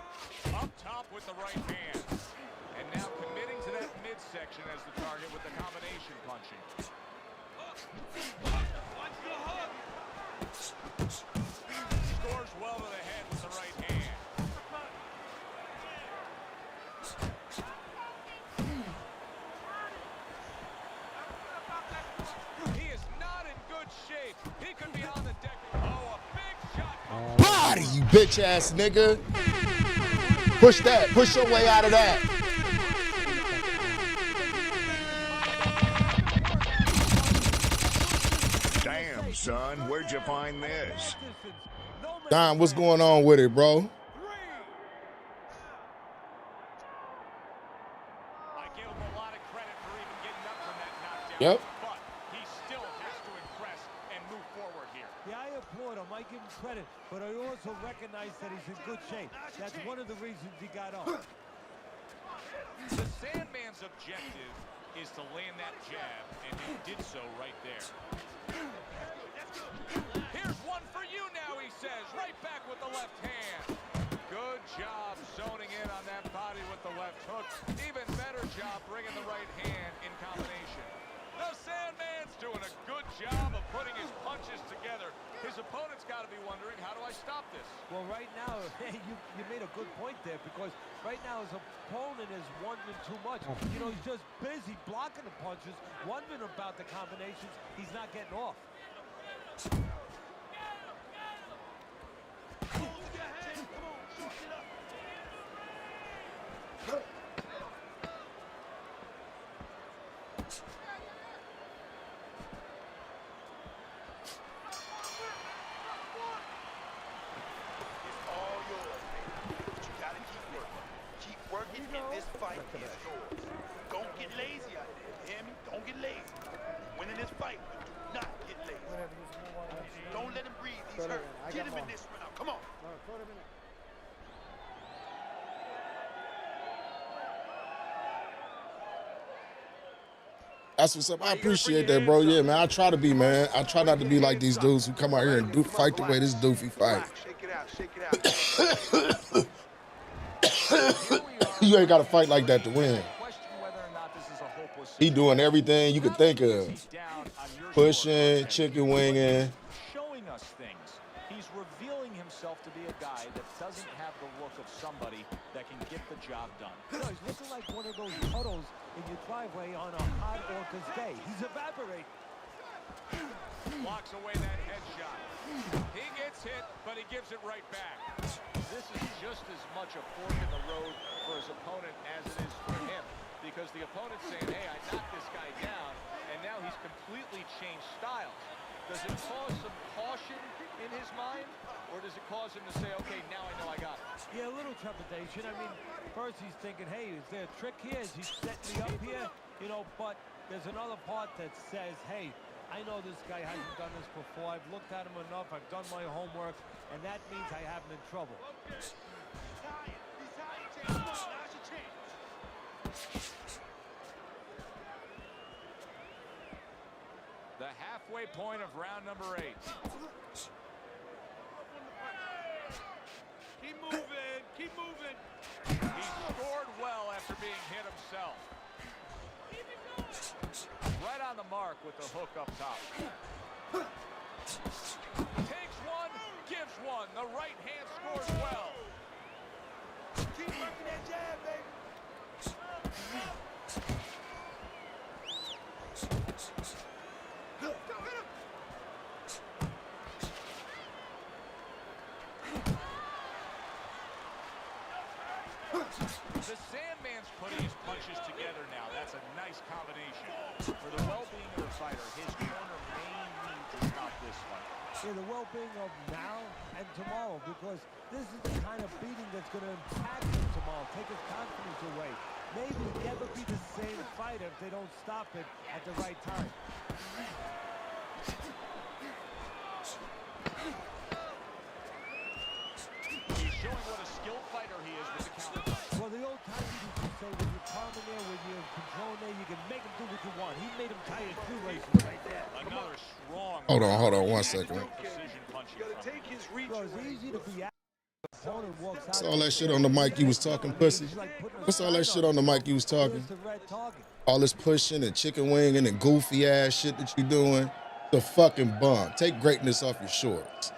Up top with the right hand. And now committing to that midsection as the target with the combination punching. Scores well to the head with the right hand. He is not in good shape. He could be on the deck. Oh, a big shot. Body, you bitch ass nigga. Push that. Push your way out of that. Damn, son, where'd you find this? Don, what's going on with it, bro? I give him a lot of credit for even getting up from that knockdown. Yep. But he still has to impress and move forward here. Yeah, I applaud him. I give him credit. But I also recognize that he's in good shape. That's one of the reasons he got up. The Sandman's objective is to land that jab, and he did so right there. Here's one for you now, he says. Right back with the left hand. Good job zoning in on that body with the left hook. Even better job bringing the right hand in combination. The Sandman's doing a good job of putting his punches together. His opponent's got to be wondering, how do I stop this? Well, right now, you made a good point there, because right now his opponent is wondering too much. You know, he's just busy blocking the punches, wondering about the combinations. He's not getting off. This fight is yours. Don't get lazy out there. You hear me? Don't get lazy. Winning this fight, but do not get lazy. Don't let him breathe. He's hurt. Get him in this one now. Come on. That's what's up. I appreciate that, bro. Yeah, man. I try to be, man. I try not to be like these dudes who come out here and fight the way this doofy fight. Shake it out. Shake it out. You ain't got to fight like that to win. He doing everything you could think of. Pushing, chicken winging. Showing us things. He's revealing himself to be a guy that doesn't have the look of somebody that can get the job done. You know, he's looking like one of those puddles in your driveway on a hot August day. He's evaporating. Blocks away that headshot. He gets hit, but he gives it right back. This is just as much a fork in the road for his opponent as it is for him. Because the opponent's saying, hey, I knocked this guy down, and now he's completely changed styles. Does it cause some caution in his mind, or does it cause him to say, okay, now I know I got it? Yeah, a little trepidation. I mean, first he's thinking, hey, is there a trick here? Is he setting me up here? You know, but there's another part that says, hey, I know this guy hasn't done this before. I've looked at him enough. I've done my homework, and that means I have him in trouble. The halfway point of round number 8. Keep moving. Keep moving. He scored well after being hit himself. Right on the mark with the hook up top. Takes one, gives one. The right hand scores well. Keep working that jab. Sandman's putting his punches together now. That's a nice combination. For the well-being of the fighter, his corner may need to stop this fight. Yeah, the well-being of now and tomorrow, because this is the kind of beating that's going to impact him tomorrow, take his confidence away. Maybe never be the same fighter if they don't stop it at the right time. He's showing what a skilled fighter he is with the counter. Well, the old times used to say, when you're calm in there, when you're controlling there, you can make him do what you want. He made him tie his shoelaces right there. Another strong. Hold on 1 second. Precision punching You gotta take his reach Well, it's away. easy to be out. Opponent walks What's out. all that shit on the mic you was talking, pussy? What's all that shit on the mic you was talking? It's the red target. All this pushing and chicken winging and goofy ass shit that you doing. The fucking bum. Take greatness off your shorts.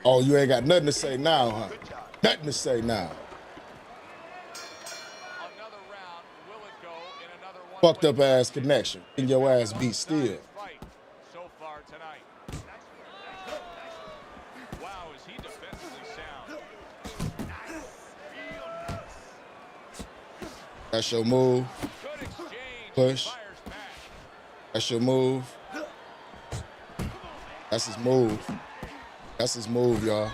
Oh, you ain't got nothing to say now, huh? Nothing to say now. Another round. Will it go in another one? Fucked up ass connection. And your ass beat still. Fight so far tonight. Wow, is he defensively sound? That's your move. Good exchange. Push. Fires back. That's your move. That's his move. That's his move, y'all.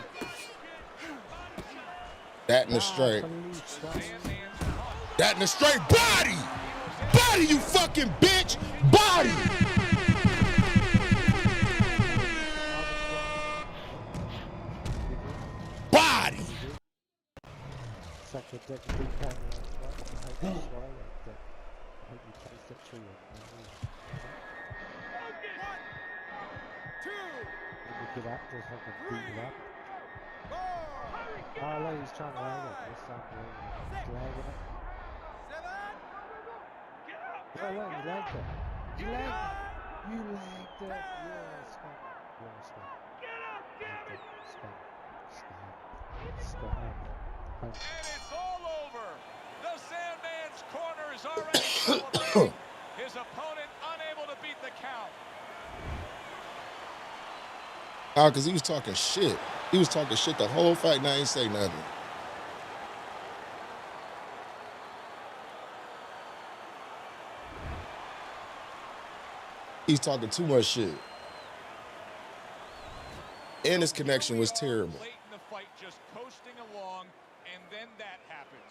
That in the straight. That in the straight. Body! Body, you fucking bitch! Body! Body! Such a dick deep on you. I hope that's what I like to. I hope you taste it through it. Maybe get up, just have to beat it up. Oh, look, he's trying to lag it. This time, he's lagging it. Oh, look, he lagged it. You lagged it. You lagged it. You're a scum. You're a scum. Scum. And it's all over. The Sandman's corner is already celebrating. His opponent unable to beat the count. Oh, because he was talking shit. He was talking shit the whole fight, and I ain't say nothing. He's talking too much shit. And his connection was terrible. Late in the fight, just coasting along, and then that happens.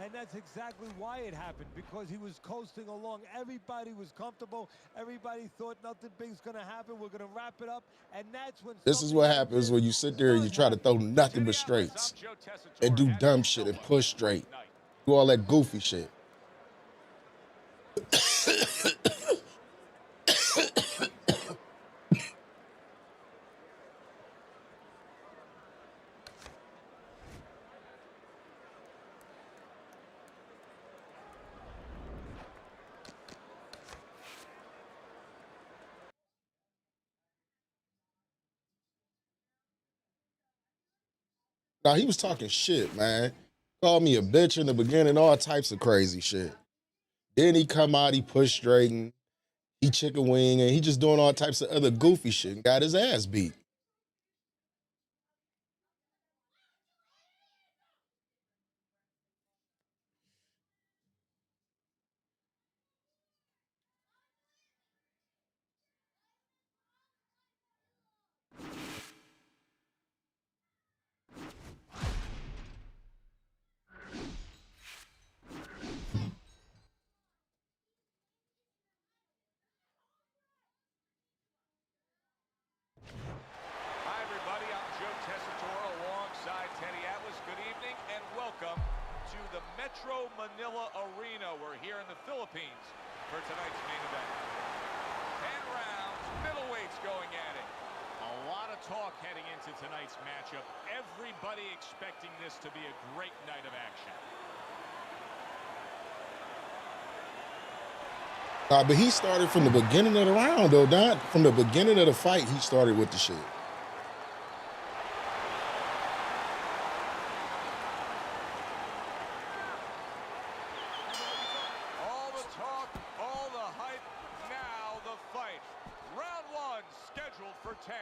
And that's exactly why it happened, because he was coasting along. Everybody was comfortable. Everybody thought nothing big's going to happen. We're going to wrap it up. And that's when This is what happens when you sit there and you try to throw nothing but straights and do dumb shit and push straight. Do all that goofy shit. Now, he was talking shit, man. Called me a bitch in the beginning, all types of crazy shit. Then he come out, he push straight, and he chicken wing, and he just doing all types of other goofy shit and got his ass beat. Hi, everybody. I'm Joe Tessitore alongside Teddy Atlas. Good evening and welcome to the Metro Manila Arena. We're here in the Philippines for tonight's main event. 10 rounds, middleweights going at it. A lot of talk heading into tonight's matchup. Everybody expecting this to be a great night of action. But he started from the beginning of the round, though, not from the beginning of the fight, he started with the shit. All the talk, all the hype, now the fight. Round one scheduled for 10.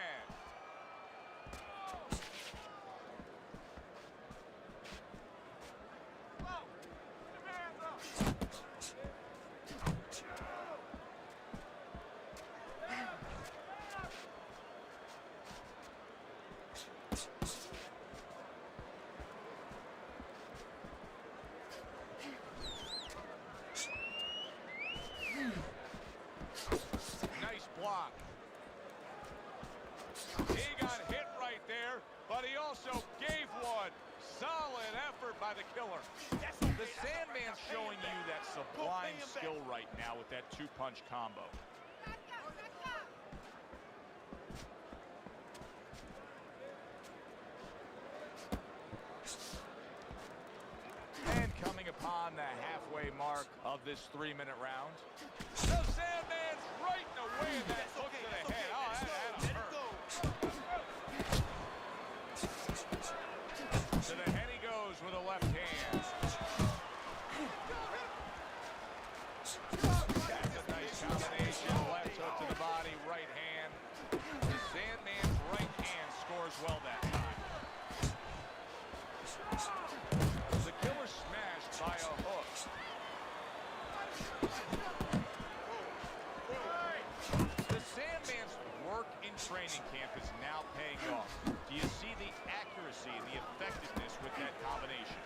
by the Killer. The Sandman's showing you that sublime skill right now with that two-punch combo. And coming upon the halfway mark of this 3-minute round. The Sandman's right in the way of that hook to the head. Oh, that'll hurt. To the head he goes with a left hand. That's a nice combination. Left hook to the body, right hand. The Sandman's right hand scores well that time. The Killer smashed by a hook. The Sandman's work in training camp is now paying off. Do you see the accuracy and the effectiveness with that combination?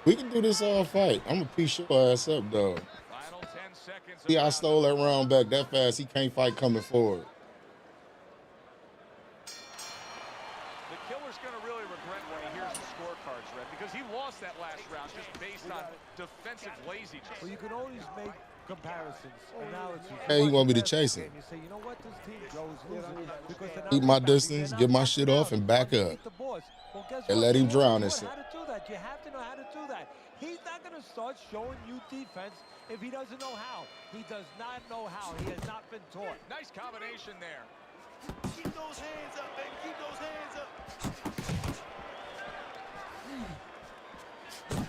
We can do this all fight. I'm gonna piece your ass up, though. Final 10 seconds. See, I stole that round back that fast. He can't fight coming forward. The Killer's going to really regret when he hears the scorecards, Red, because he lost that last round just based on defensive laziness. Well, you can always make comparisons, analogies. Hey, he want me to chase him. You say, you know what, this team, Joe, is losing because they're not Keep my back. distance, They're get not my shit off, and back up. beat the boss. Well, guess And what? let him You drown know himself. how to do that. You have to know how to do that. He's not going to start showing you defense if he doesn't know how. He does not know how. He has not been taught. Nice combination there. Keep those hands up, baby. Keep those hands up.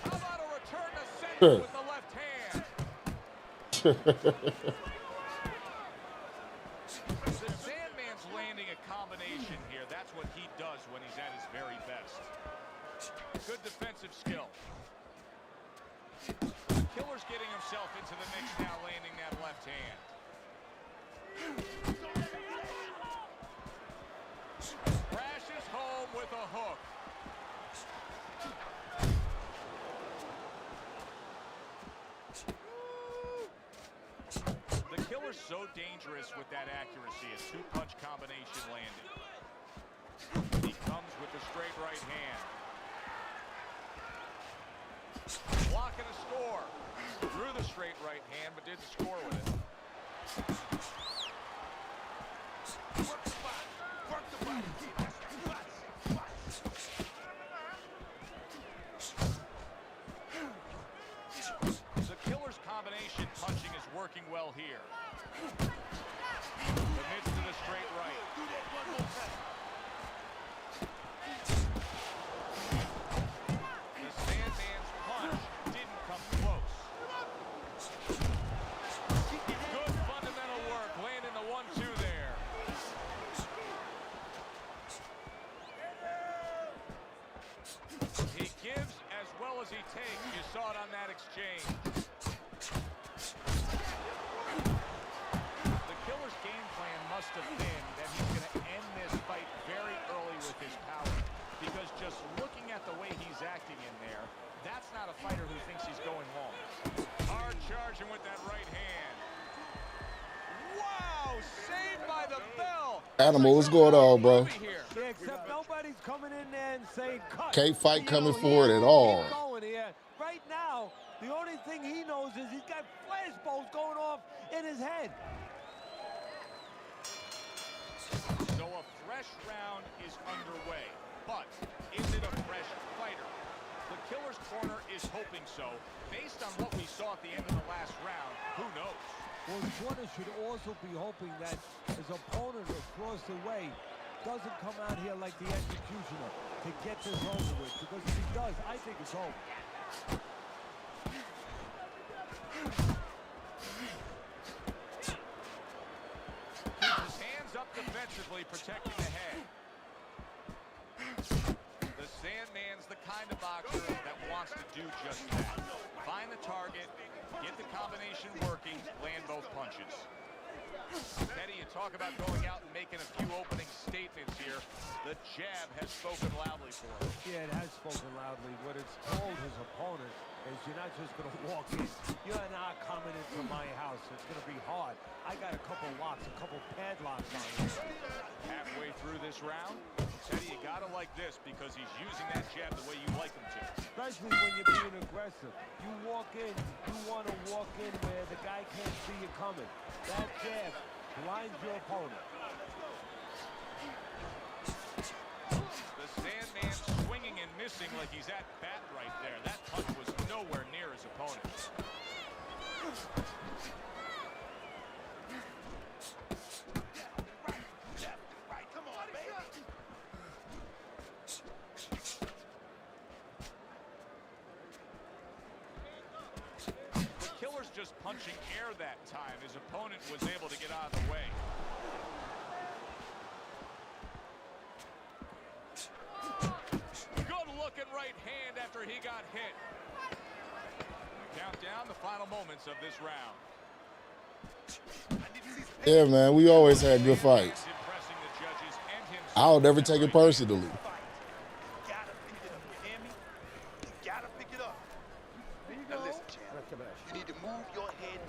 How about a return to center Sure. with the left hand? The Sandman's landing a combination here. That's what he does when he's at his very best. Good defensive skill. The Killer's getting himself into the mix now, landing that left hand. Crashes home with a hook. The Killer's so dangerous with that accuracy. A two-punch combination landed. He comes with the straight right hand. Blocking a score. Threw the straight right hand, but didn't score with it. Work the body. Work the body. The Killer's combination punching is working well here. Commits to the straight right. Do that one more time. The Sandman's punch didn't come close. Good fundamental work, landing the 1-2 there. He gives as well as he takes. You saw it on that exchange. The Killer's game plan must have been that he's going to end this fight very early with his power. Because just looking at the way he's acting in there, that's not a fighter who thinks he's going long. Hard charging with that right hand. Wow, saved by the bell. Animal, what's going on, bro? Yeah, except nobody's coming in there and saying cut. Can't fight You coming know, forward he at has to all. keep going here. Right now, the only thing he knows is he's got flashballs going off in his head. So a fresh round is underway, but is it a fresh fighter? The Killer's corner is hoping so. Based on what we saw at the end of the last round, who knows? Well, the corner should also be hoping that his opponent across the way doesn't come out here like the executioner to get this over with. Because if he does, I think it's over. Keeps his hands up defensively, protecting the head. The Sandman's the kind of boxer that wants to do just that. Find the target, get the combination working, land both punches. Teddy, you talk about going out and making a few opening statements here. The jab has spoken loudly for him. Yeah, it has spoken loudly. What it's told his opponent is you're not just going to walk in. You're not coming into my house. It's going to be hard. I got a couple locks, a couple padlocks on it. Halfway through this round, Teddy, you got to like this because he's using that jab the way you like him to. Especially when you're being aggressive. You walk in, you want to walk in where the guy can't see you coming. That jab blinds your opponent. The Sandman swinging and missing like he's at bat right there. That punch was nowhere near his opponent. The Killer's just punching air that time. His opponent was able to get out of the way. Good looking right hand after he got hit. We count down the final moments of this round. Yeah, man, we always had good fights. Impressing the judges and himself. I'll never take it personally. Now listen, champ. You need to move your head.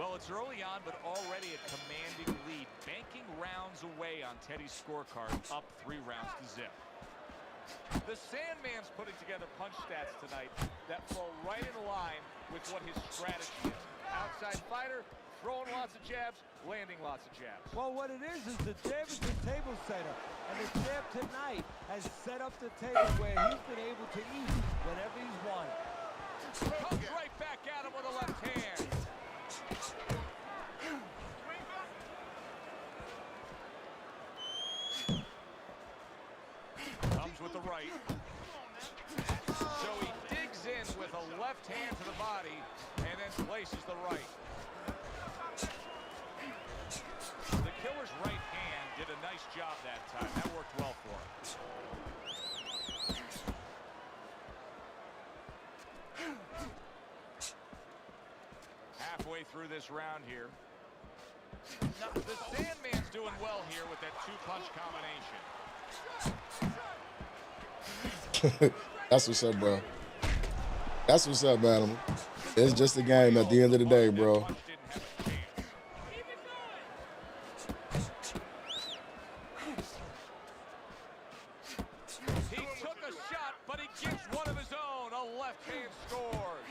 Well, it's early on, but already a commanding lead. Banking rounds away on Teddy's scorecard, up 3 rounds to zip. The Sandman's putting together punch stats tonight that fall right in line with what his strategy is. Outside fighter, throwing lots of jabs, landing lots of jabs. Well, what it is the jab is the table setter. And the jab tonight has set up the table where he's been able to eat whenever he's wanted. Comes right back at him with a left hand. Comes with the right. So he digs in with a left hand to the body and then places the right. The Killer's right hand did a nice job that time. That worked well for him. Halfway through this round here. The Sandman's doing well here with that 2-punch combination. That's what's up, bro. That's what's up, Animal. It's just a game at the end of the day, bro. He took a shot, but he gets one of his own. A left hand scores.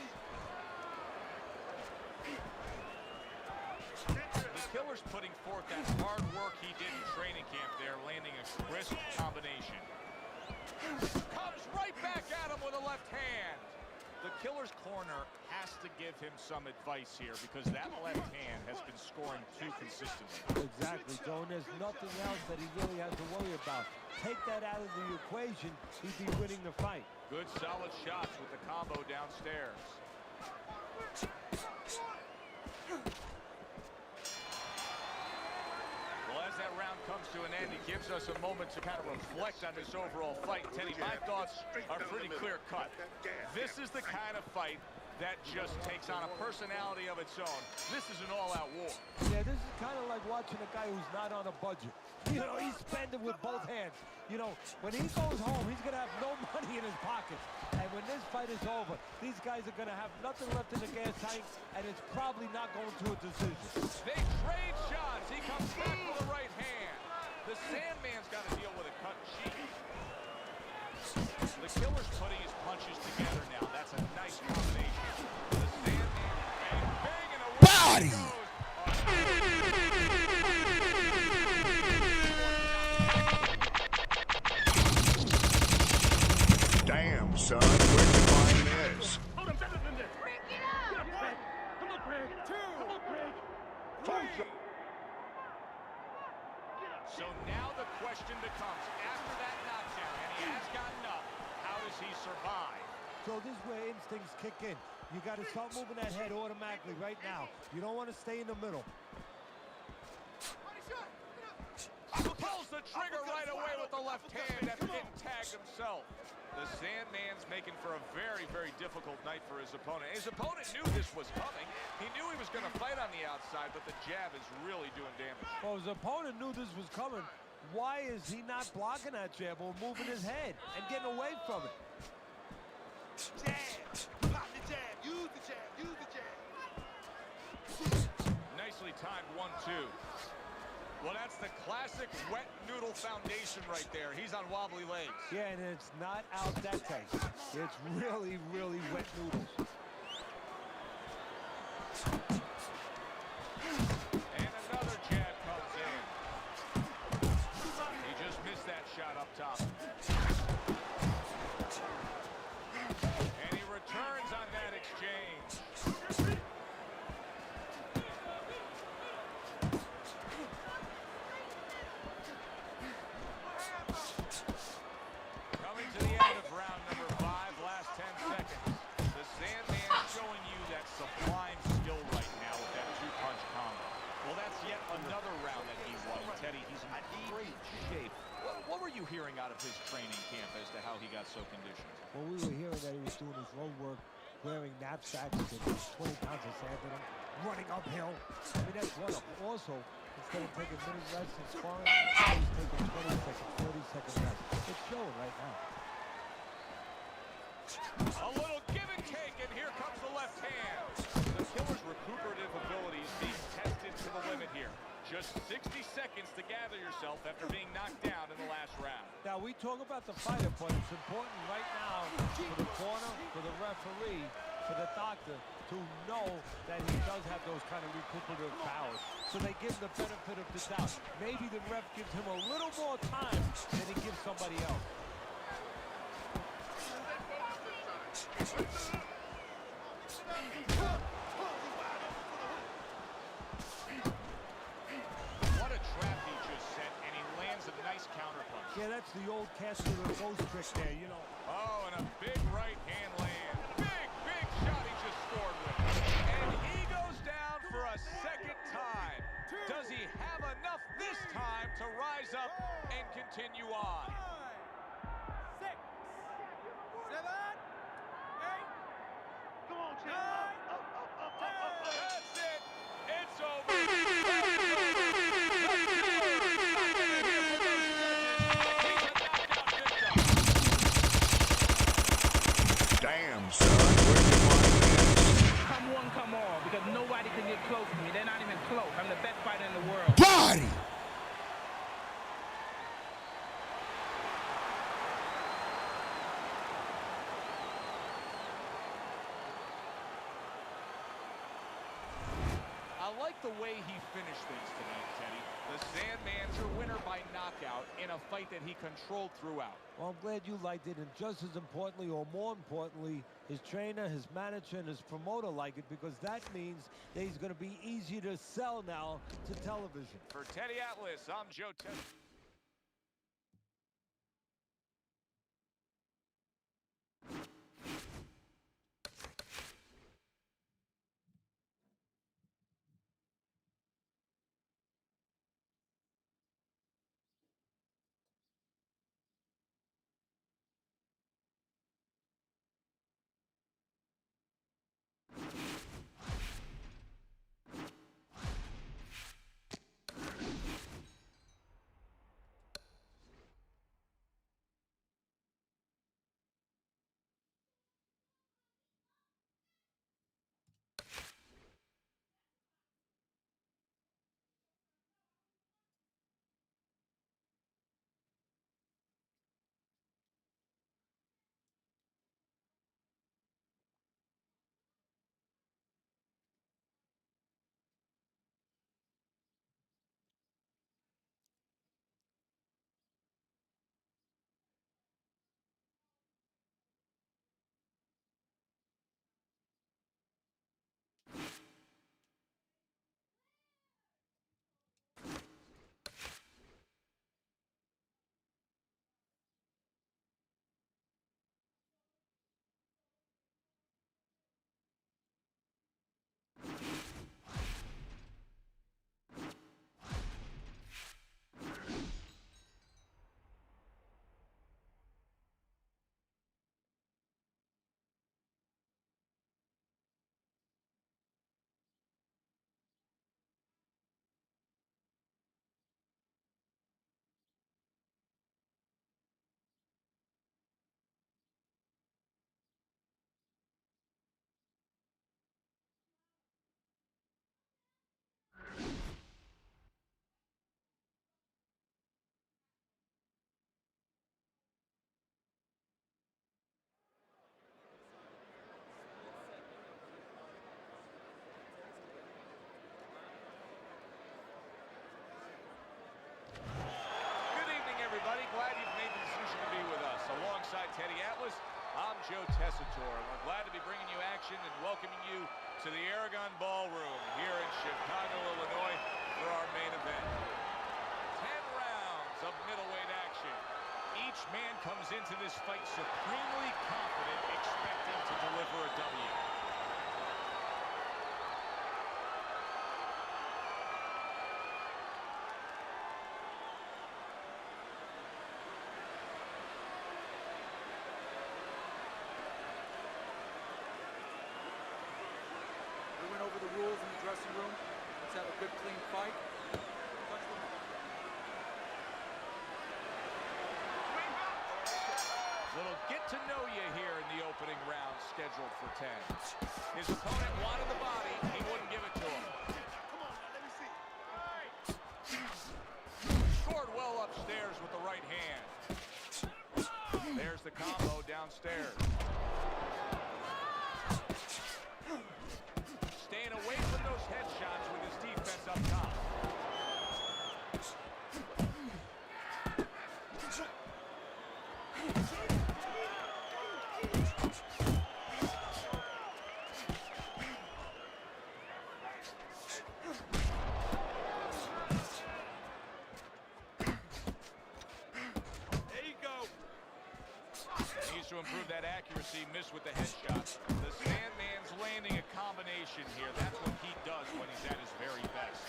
The Killer's putting forth that hard work he did in training camp there, landing a crisp combination. Comes right back at him with a left hand. The Killer's corner has to give him some advice here because that left hand has been scoring too consistently. Exactly, Joe. And there's nothing else that he really has to worry about. Take that out of the equation, he'd be winning the fight. Good solid shots with the combo downstairs. Well, as that round comes to an end, it gives us a moment to kind of reflect on this overall fight. Teddy, my thoughts are pretty clear cut. This is the kind of fight that just takes on a personality of its own. This is an all-out war. Yeah, this is kind of like watching a guy who's not on a budget. You know, he's spending with both hands. You know, when he goes home, he's going to have no money in his pocket. And when this fight is over, these guys are going to have nothing left in the gas tank, and it's probably not going to a decision. They trade shots. He comes back with the right hand. The Sandman's got to deal with a cut cheek. The Killer's putting his punches together now. That's a nice combination. The Sandman bang, bang, and a Body! Damn, son, where'd you find this? Hold him better than this. Break it up! Come on, Craig. Come on, Craig. So now the question becomes, after that knockdown, and he has gotten up, how does he survive? So this is where instincts kick in. You got to start moving that head automatically right now. You don't want to stay in the middle. Pulls the trigger right away with the left hand after getting tagged himself. The Sandman's making for a very, very difficult night for his opponent. His opponent knew this was coming. He knew he was going to fight on the outside, but the jab is really doing damage. Oh, his opponent knew this was coming. Why is he not blocking that jab or moving his head and getting away from it? Jab. Pop the jab. Use the jab. Use the jab. Nicely timed 1-2. Well, that's the classic wet noodle foundation right there. He's on wobbly legs. Yeah, and it's not al dente. It's really, really wet noodles. And another jab comes in. He just missed that shot up top. And he returns on that exchange. Coming to the end of round number 5, last 10 seconds. The Sandman showing you that sublime skill right now with that two-punch combo. Well, that's yet another round that he won. Teddy, he's in great shape. What were you hearing out of his training camp as to how he got so conditioned? Well, we were hearing that he was doing his road work, wearing knapsacks and 20 pounds of sand in him, running uphill. I mean, that's one of them. Also, instead of taking minute rests and sparring, he's taking 20 seconds, 30-second rest. It's showing right now. A little give and take, and here comes the left hand. The killer's recuperative ability is being tested to the limit here. Just 60 seconds to gather yourself after being knocked down in the last round. Now, we talk about the fighter, but it's important right now for the corner, for the referee, for the doctor to know that he does have those kind of recuperative powers. So they give him the benefit of the doubt. Maybe the ref gives him a little more time than he gives somebody else. What a trap he just set, and he lands a nice counterpunch. Yeah, that's the old Castle of the Ghost trick there, you know. Oh, and a big right hand land. Big shot he just scored with. And he goes down for a second time. Does he have enough this time to rise up and continue on? 6, 7, 8. Come on, champ. Up. That's it. It's over. Damn, son, where'd you find this? Come one, come all, because nobody can get close to me. They're not even close. I'm the best fighter in the world. Body! I like the way he finished things tonight, Teddy. The Sandman's your winner by knockout in a fight that he controlled throughout. Well, I'm glad you liked it, and just as importantly, or more importantly, his trainer, his manager, and his promoter like it, because that means that he's going to be easier to sell now to television. For Teddy Atlas, I'm Joe Teddy. glad you've made the decision to be with us. Alongside Teddy Atlas, I'm Joe Tessitore, and we're glad to be bringing you action and welcoming you to the Aragon Ballroom here in Chicago, Illinois, for our main event. 10 rounds of middleweight action. Each man comes into this fight supremely confident, expecting to deliver a W. We went over the rules in the dressing room. Let's have a good, clean fight. Little get to know you here in the opening round scheduled for 10. His opponent wanted the body, he wouldn't give it to him. Come on, now, let me see. Scored well upstairs with the right hand. There's the combo downstairs. Staying away from those headshots with his defense up top. Needs to improve that accuracy, missed with the headshot. The Sandman's landing a combination here. That's what he does when he's at his very best.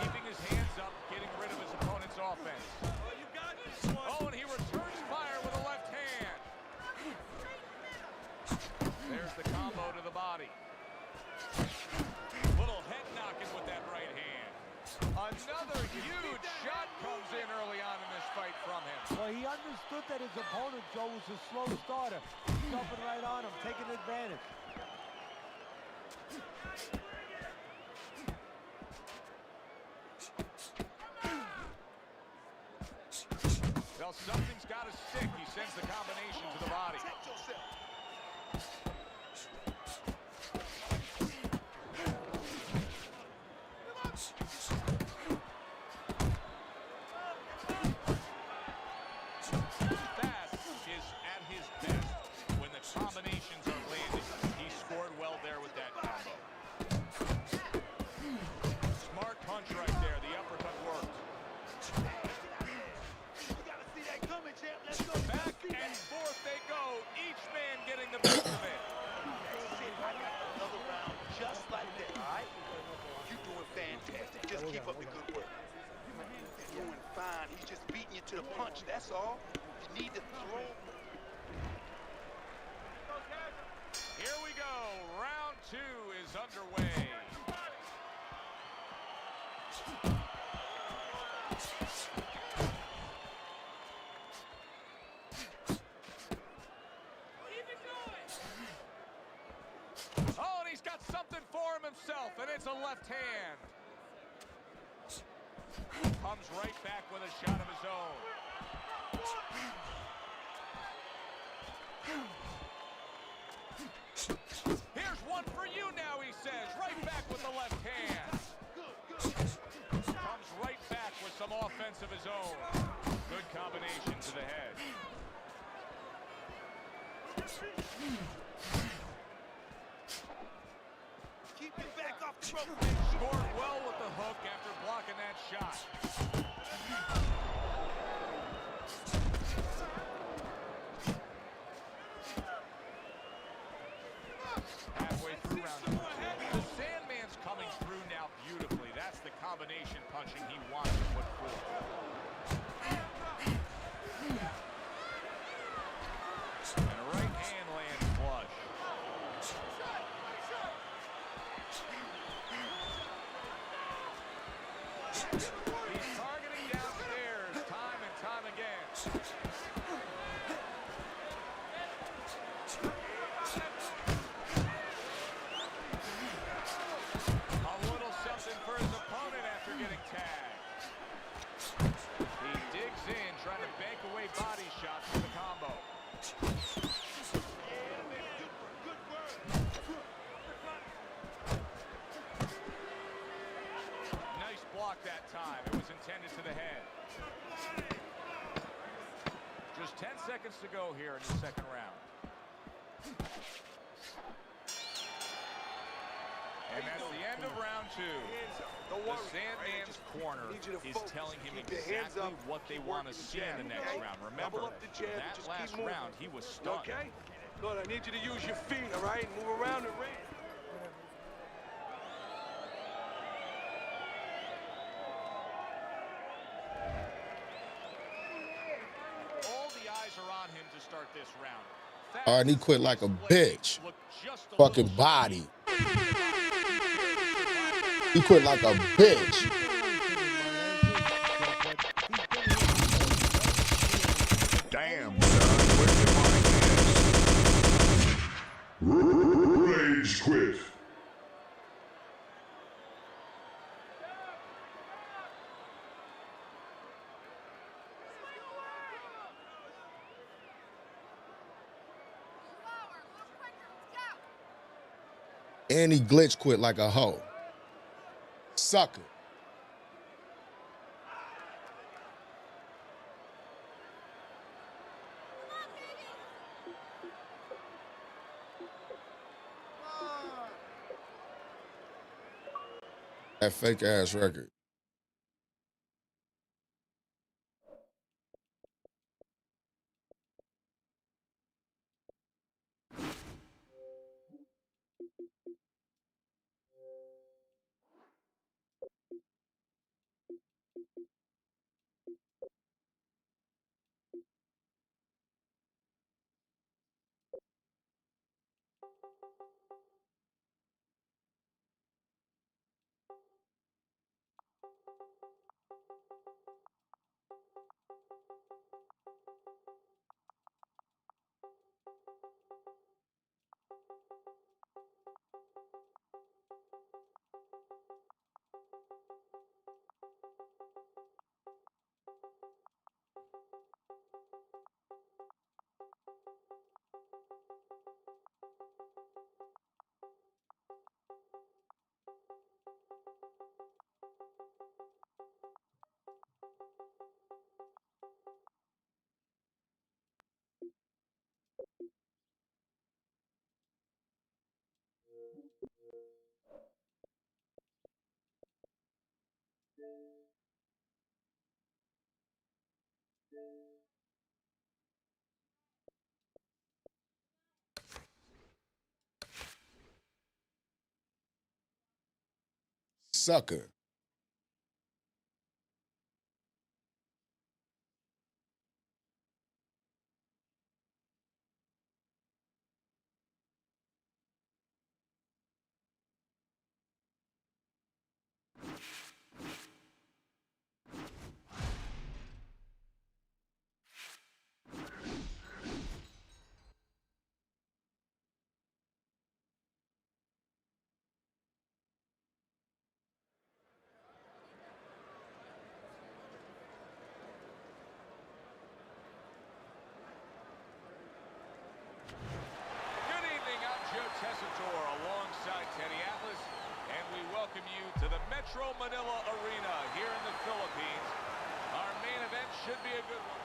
Keeping his hands up, getting rid of his opponent's offense. Oh, and he returns fire with a left hand. There's the combo to the body. Little head knocking with that right hand. Another huge shot comes in early on in this fight from him. Well, he understood that his opponent, Joe, was a slow starter. Jumping right on him, taking advantage. Well, something's got to stick. He sends the combination to the body. Protect yourself. Fast is at his best when the combinations are landing. He scored well there with that combo. Smart punch right there. The uppercut worked. You gotta see that coming, champ. Let's go. Back and forth they go. Each man getting the best of it. That's it. I got another round just like that, all right? You're doing fantastic. Just keep up the good work. You're doing fine. He's just beating you to the punch, that's all. You need to throw. Here we go. Round 2 is underway. Oh, and he's got something for him himself, and it's a left hand. Comes right back with a shot of his own. Here's one for you now, he says. Right back with the left hand. Comes right back with some offense of his own. Good combination to the head. Keep your back off the rope. Scored well with the hook after blocking that shot. Halfway through round 2. The Sandman's coming through now beautifully. That's the combination punching he wants to put forth. And a right hand lands flush. He's targeting downstairs time and time again. A little something for his opponent after getting tagged. He digs in, trying to bank away body shots with the combo. Nice block block that time. It was intended to the head. Just 10 seconds to go here in the second round. And that's the end of round two. The Sandman's corner is telling him exactly what they want to see in the next round. Remember, that last round, he was stunned. Okay? Good, I need you to use your feet, all right? Move around and ring. All the eyes are on him to start this round. All right, and he quit like a bitch. Fucking body. He quit like a bitch. Damn, son, where'd you find this? Rage quit. And he glitch quit like a hoe. Sucker. That fake ass record. Sucker. Alongside Teddy Atlas, and we welcome you to the Metro Manila Arena here in the Philippines. Our main event should be a good one.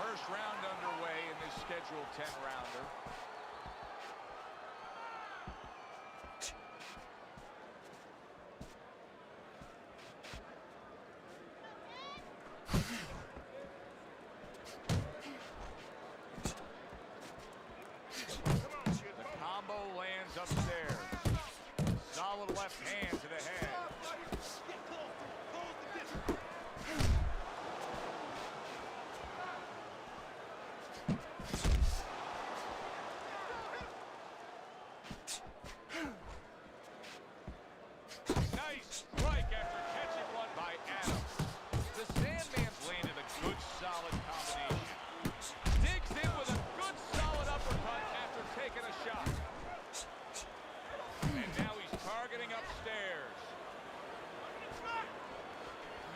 First round underway in this scheduled 10-rounder. Upstairs. Solid left hand to the head. Nice strike after catching one by Adams. The Sandman's landed a good, solid combination. Digs in with a good, solid uppercut after taking a shot. And now he's targeting upstairs.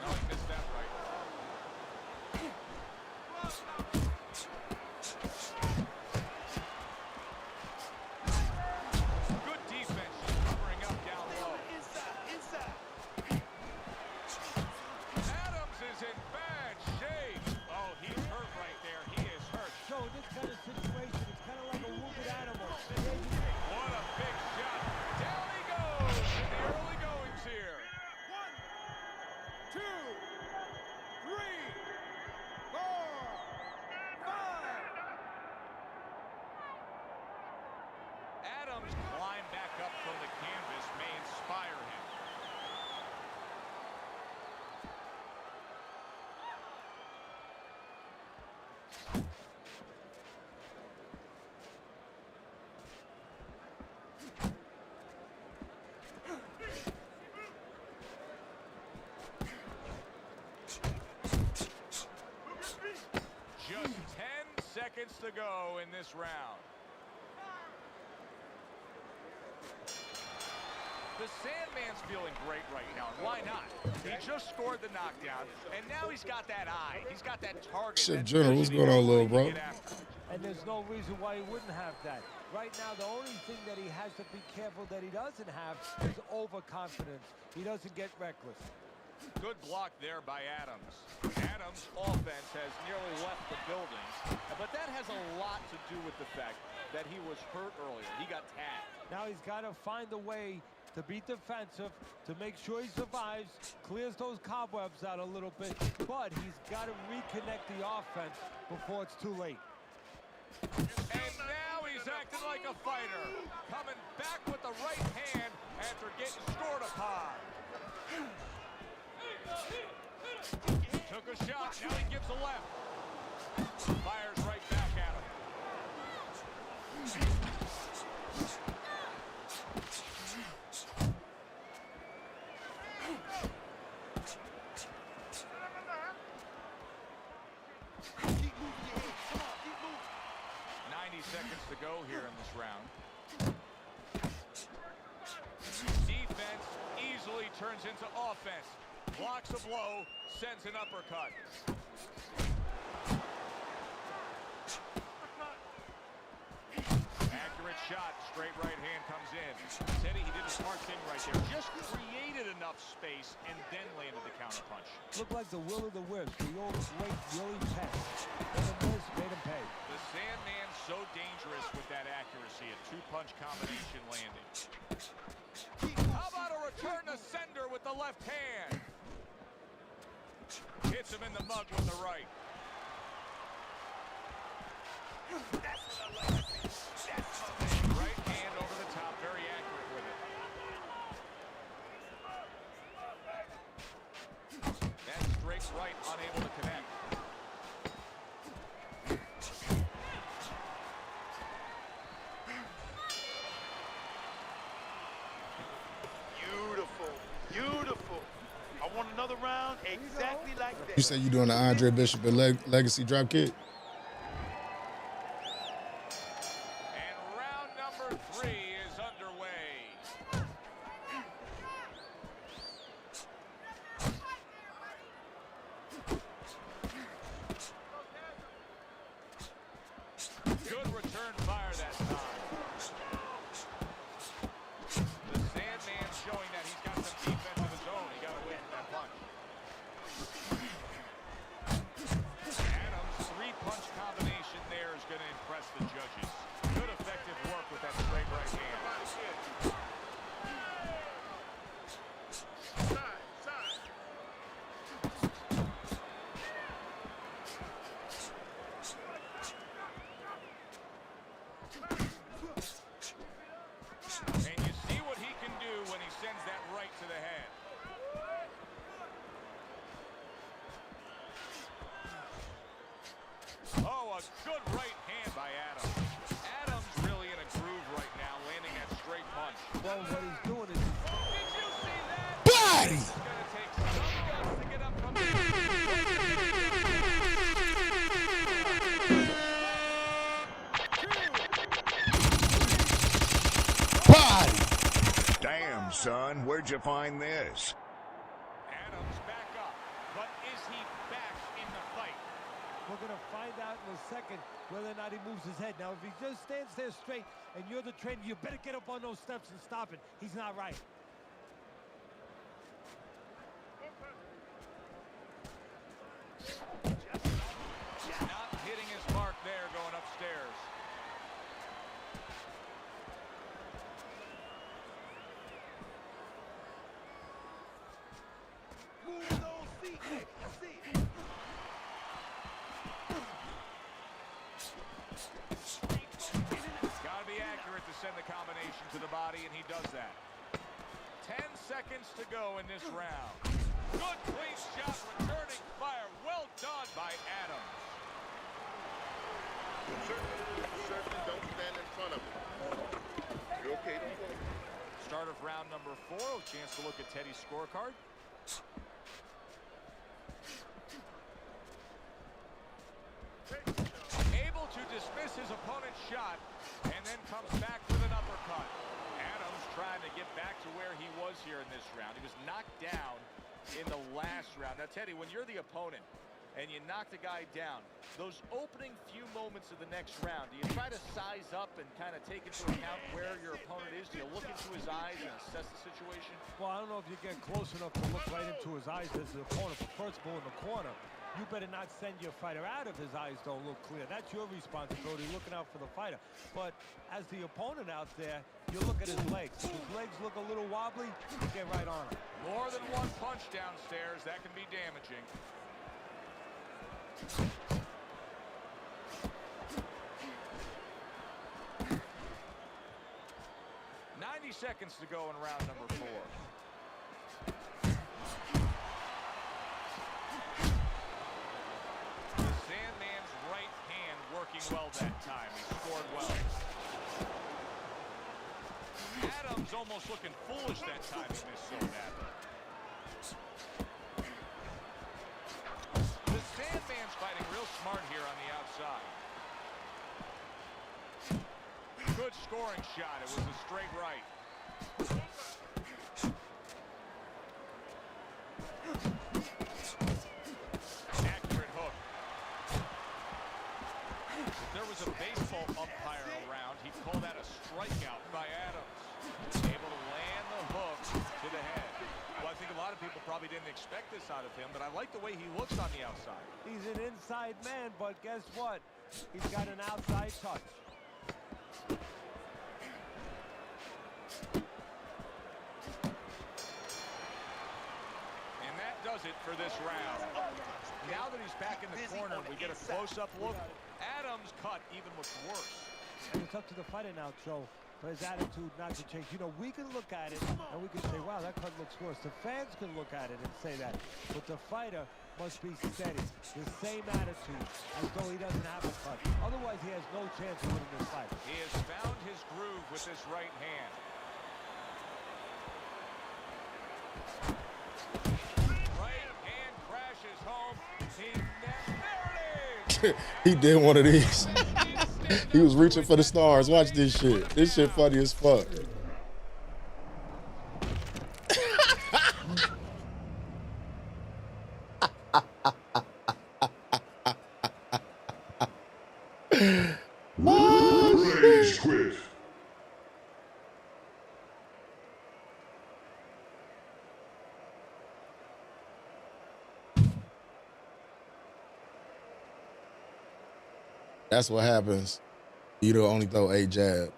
No, he missed that right. Good defense, covering up down low. seconds to go in this round. The Sandman's feeling great right now. Why not? He just scored the knockdown, and now he's got that eye. He's got that target. Chef General, what's going on, little bro? And there's no reason why he wouldn't have that. Right now, the only thing that he has to be careful that he doesn't have is overconfidence. He doesn't get reckless. Good block there by Adams. Adams' offense has nearly left the building, but that has a lot to do with the fact that he was hurt earlier. He got tagged. Now he's got to find a way to be defensive, to make sure he survives, clears those cobwebs out a little bit, but he's got to reconnect the offense before it's too late. And now he's acting like a fighter, coming back with the right hand after getting scored upon. Took a shot, now he gives a left. Fires right back at him. Seconds to go here in this round. Defense easily turns into offense. Blocks a blow, sends an uppercut. Accurate shot, straight right hand comes in. Teddy, he did a smart thing right there. Just created enough space and then landed the counterpunch. Looked like the will of the wisp, the old great Willie Pett. Made him pay. The Sandman's so dangerous with that accuracy. A two-punch combination landing. How about a return to sender with the left hand? Hits him in the mug with the right. Right hand over the top, very accurate with it. That straight right, unable to connect. Beautiful. I want another round exactly like that. You say you doing the Andre Bishop and Legacy drop kick? And round number 3 is underway. Good return fire that time. The Sandman showing that he's got some defense of his own. He got away from that punch. Adams' three-punch combination there is going to impress the judges. Good effective work with that straight right hand. And you see what he can do when he sends that right to the head. Oh, a good right hand by Adams. Adams really in a groove right now, landing that straight punch. Well, what he's doing is... Did you see that? Body! It's going to take some guts to get up from the... Body! Damn, son, where'd you find this? Adams back up, but is he back in the fight? We're going to find out in a second whether or not he moves his head. Now, if he just stands there straight and you're the trainer, you better get up on those steps and stop it. He's not right. Not hitting his mark there going upstairs. Move those feet. See. Got to be accurate to send the combination to the body, and he does that. 10 seconds to go in this round. Good clean shot, returning fire. Well done by Adams. Certainly don't stand in front of him. You okay? Start of round number 4. A chance to look at Teddy's scorecard. Able to to dismiss his opponent's shot and then comes back with an uppercut. Adams trying to get back to where he was here in this round. He was knocked down in the last round. Now, Teddy, when you're the opponent and you knock the guy down, those opening few moments of the next round, do you try to size up and kind of take into account where your opponent is? Do you look into his eyes and assess the situation? Well, I don't know if you get close enough to look right into his eyes as the opponent. But first of all, in the corner, you better not send your fighter out if his eyes don't look clear. That's your responsibility, looking out for the fighter. But as the opponent out there, you look at his legs. If his legs look a little wobbly, you get right on him. More than one punch downstairs, that can be damaging. 90 seconds to go in round number 4. The Sandman's right hand working well that time. He scored well. Adams almost looking foolish that time. He missed so badly. The Sandman's fighting real smart here on the outside. Good scoring shot. It was a straight right. Accurate hook. If there was a baseball umpire around, he'd call that a strikeout by Adams. Able to land the hook to the head. Well, I think a lot of people probably didn't expect this out of him, but I like the way he looks on the outside. He's an inside man, but guess what? He's got an outside touch. And that does it for this round. Now that he's back in the corner, we get a close-up look. Adams' cut even looks worse. And it's up to the fighter now, Joe, for his attitude not to change. You know, we can look at it and we can say, wow, that cut looks worse. The fans can look at it and say that. But the fighter must be steady, the same attitude, as though he doesn't have a cut. Otherwise, he has no chance of winning this fight. He has found his groove with his right hand. Right hand crashes home. There it is. He did one of these. He was reaching for the stars. Watch this shit. This shit funny as fuck. Rage quit. That's what happens. You don't only throw 8 jabs.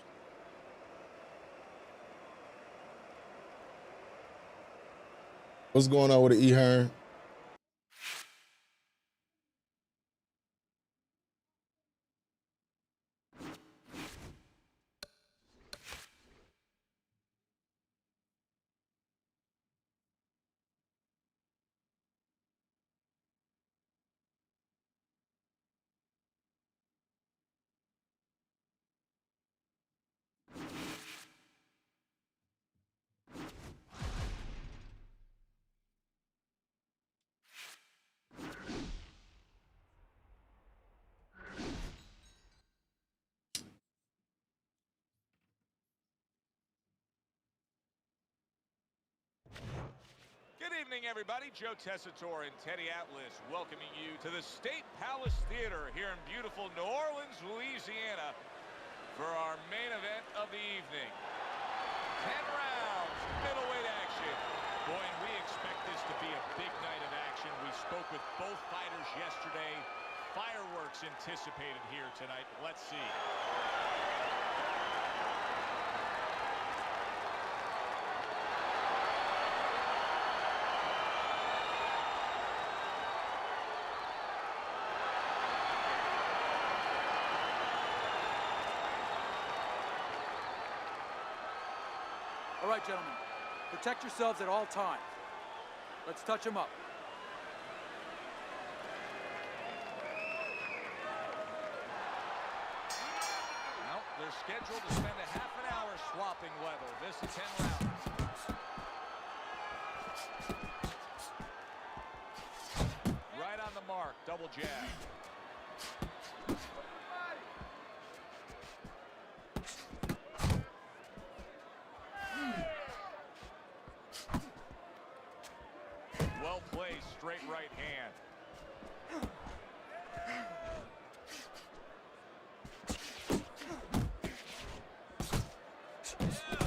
What's going on with the E-Hearn? Good evening, everybody. Joe Tessitore and Teddy Atlas welcoming you to the State Palace Theater here in beautiful New Orleans, Louisiana for our main event of the evening. 10 rounds, middleweight action. Boy, and we expect this to be a big night of action. We spoke with both fighters yesterday. Fireworks anticipated here tonight. Let's see. All right, gentlemen, protect yourselves at all times. Let's touch them up. Well, they're scheduled to spend a half an hour swapping leather. This is 10 rounds. Right on the mark, double jab. Well-placed straight right hand.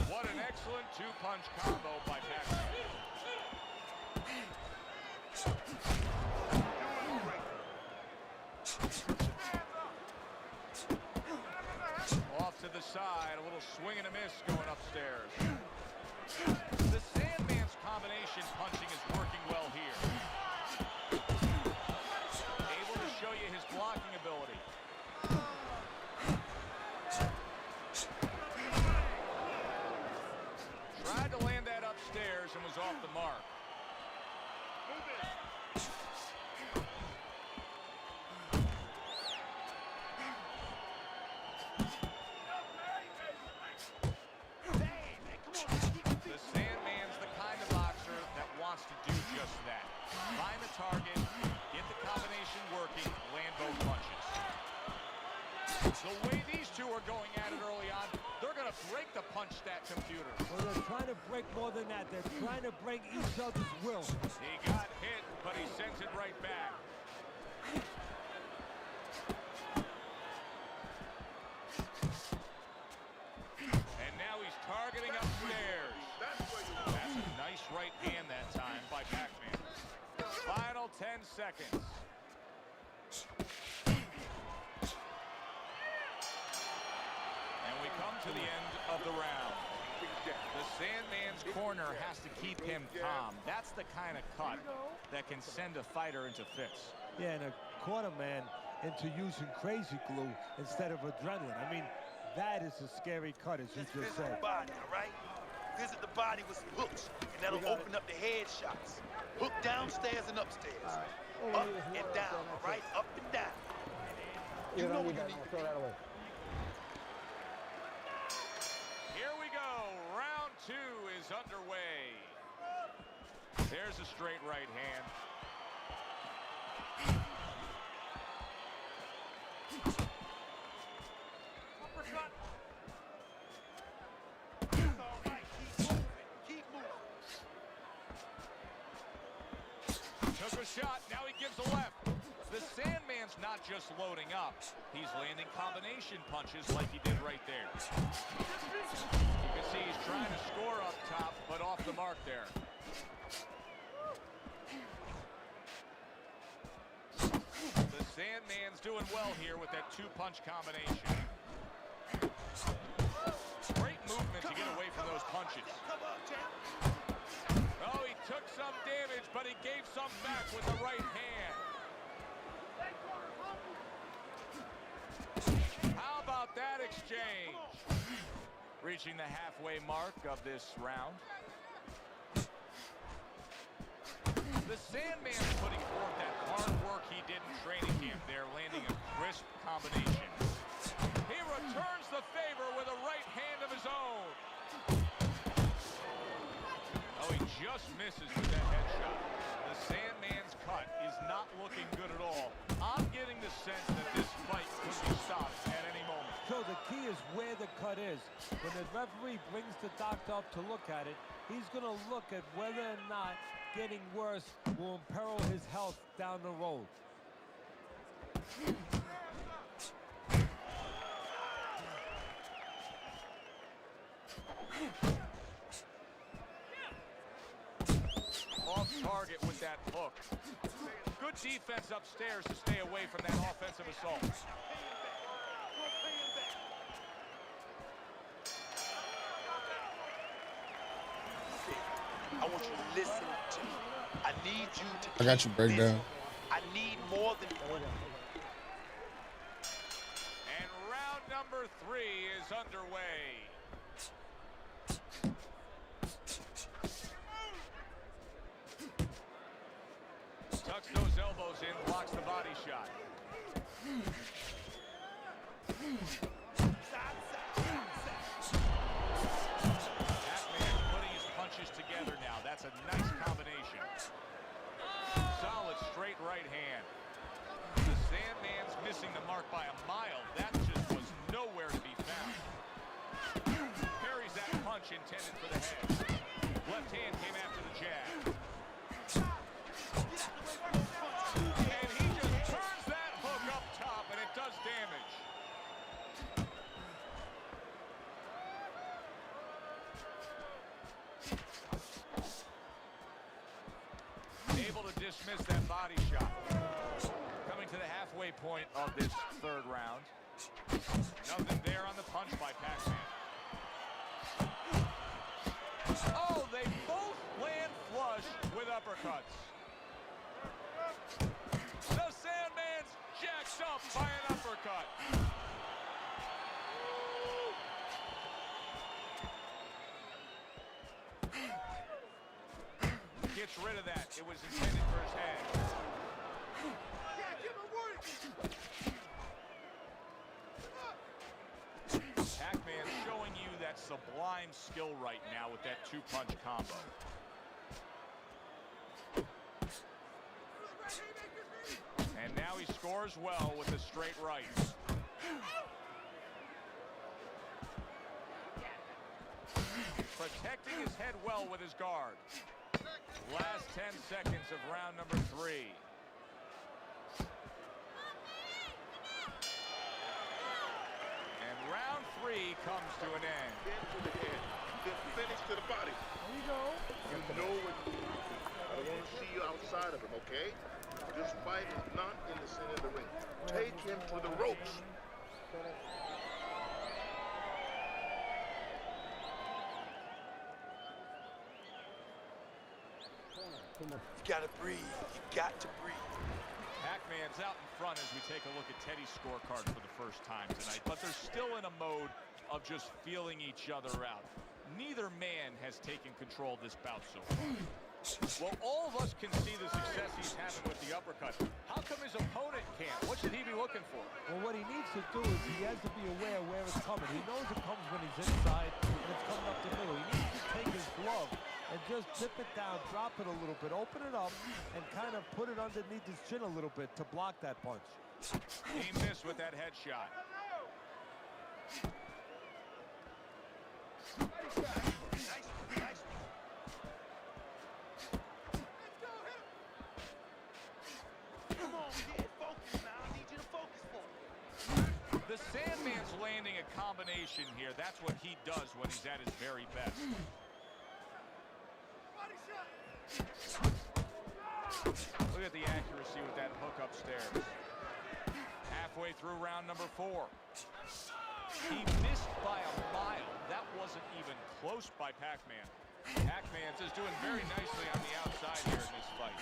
What an excellent two-punch combo by Pac-Man. Off to the side, a little swing and a miss going upstairs. The Sandman's combination punching is working well here. Able to show you his blocking ability. Tried to land that upstairs and was off the mark. The Sandman's the kind of boxer that wants to do just that. Find the target, get the combination working, land both punches. The way these two are going at it early on, they're going to break the punch stat computer. Well, they're trying to break more than that. They're trying to break each other's will. He got hit, but he sends it right back. And now he's targeting upstairs. That's a nice right hand that time by Pac-Man. Final 10 seconds. And we come to the end of the round. The Sandman's corner has to keep him calm. That's the kind of cut that can send a fighter into fits. Yeah, and a corner man into using crazy glue instead of adrenaline. I mean, that is a scary cut, as you just said. Body, all right? Visit the body with some hooks, and that'll open up the head shots. Hook downstairs and upstairs. Up and down, all right? Up and down. You know what you need. Throw that away. Here we go. Round 2 is underway. There's a straight right hand. Uppercut. It's all right. Keep moving. Keep moving. Took a shot. Now he gives a left. The Sandman's not just loading up. He's landing combination punches like he did right there. You can see he's trying to score up top, but off the mark there. The Sandman's doing well here with that two-punch combination. Great movement to get away from those punches. Oh, he took some damage, but he gave some back with the right hand. How about that exchange? Reaching the halfway mark of this round. The Sandman's putting forth that hard work he did in training camp there, landing a crisp combination. He returns the favor with a right hand of his own. Oh, he just misses with that headshot. The Sandman's cut is not looking good at all. I'm getting the sense that this fight could be stopped at any moment. So the key is where the cut is. When the referee brings the doctor up to look at it, he's going to look at whether or not getting worse will imperil his health down the road. Off target with that hook. Good defense upstairs to stay away from that offensive assault. I want you to listen to me. I need you to I got you breakdown. I need more than one. And round number 3 is underway. Tucks those elbows in, blocks the body shot. Pac-Man putting his punches together now. That's a nice combination. Solid straight right hand. The Sandman's missing the mark by a mile. That just was nowhere to be found. Parries that punch intended for the head. Left hand came after the jab. Able to dismiss that body shot. Coming to the halfway point of this third round. Nothing there on the punch by Pac-Man. Oh, they both land flush with uppercuts. The Sandman's jacks up by an uppercut. Gets rid of that. It was intended for his head. Pac-Man showing you that sublime skill right now with that two-punch combo. And now he scores well with the straight right. Protecting his head well with his guard. Last 10 seconds of round number 3. And round 3 comes to an end. To the head, then finish to the body. There you go. You know what to do. I don't want to see you outside of him, okay? This fight is not in the center of the ring. Take him to the ropes. You gotta breathe. You got to breathe. Pac-Man's out in front as we take a look at Teddy's scorecard for the first time tonight, but they're still in a mode of just feeling each other out. Neither man has taken control of this bout so far. Well, all of us can see the success he's having with the uppercut. How come his opponent can't? What should he be looking for? Well, what he needs to do is he has to be aware where it's coming. He knows it comes when he's inside and it's coming up the middle. He needs to take his glove and just dip it down, drop it a little bit, open it up, and kind of put it underneath his chin a little bit to block that punch. He missed with that headshot. The Sandman's landing a combination here. That's what he does when he's at his very best. Look at the accuracy with that hook upstairs. Halfway through round number 4. He missed by a mile. That wasn't even close by Pac-Man. Pac-Man is doing very nicely on the outside here in this fight.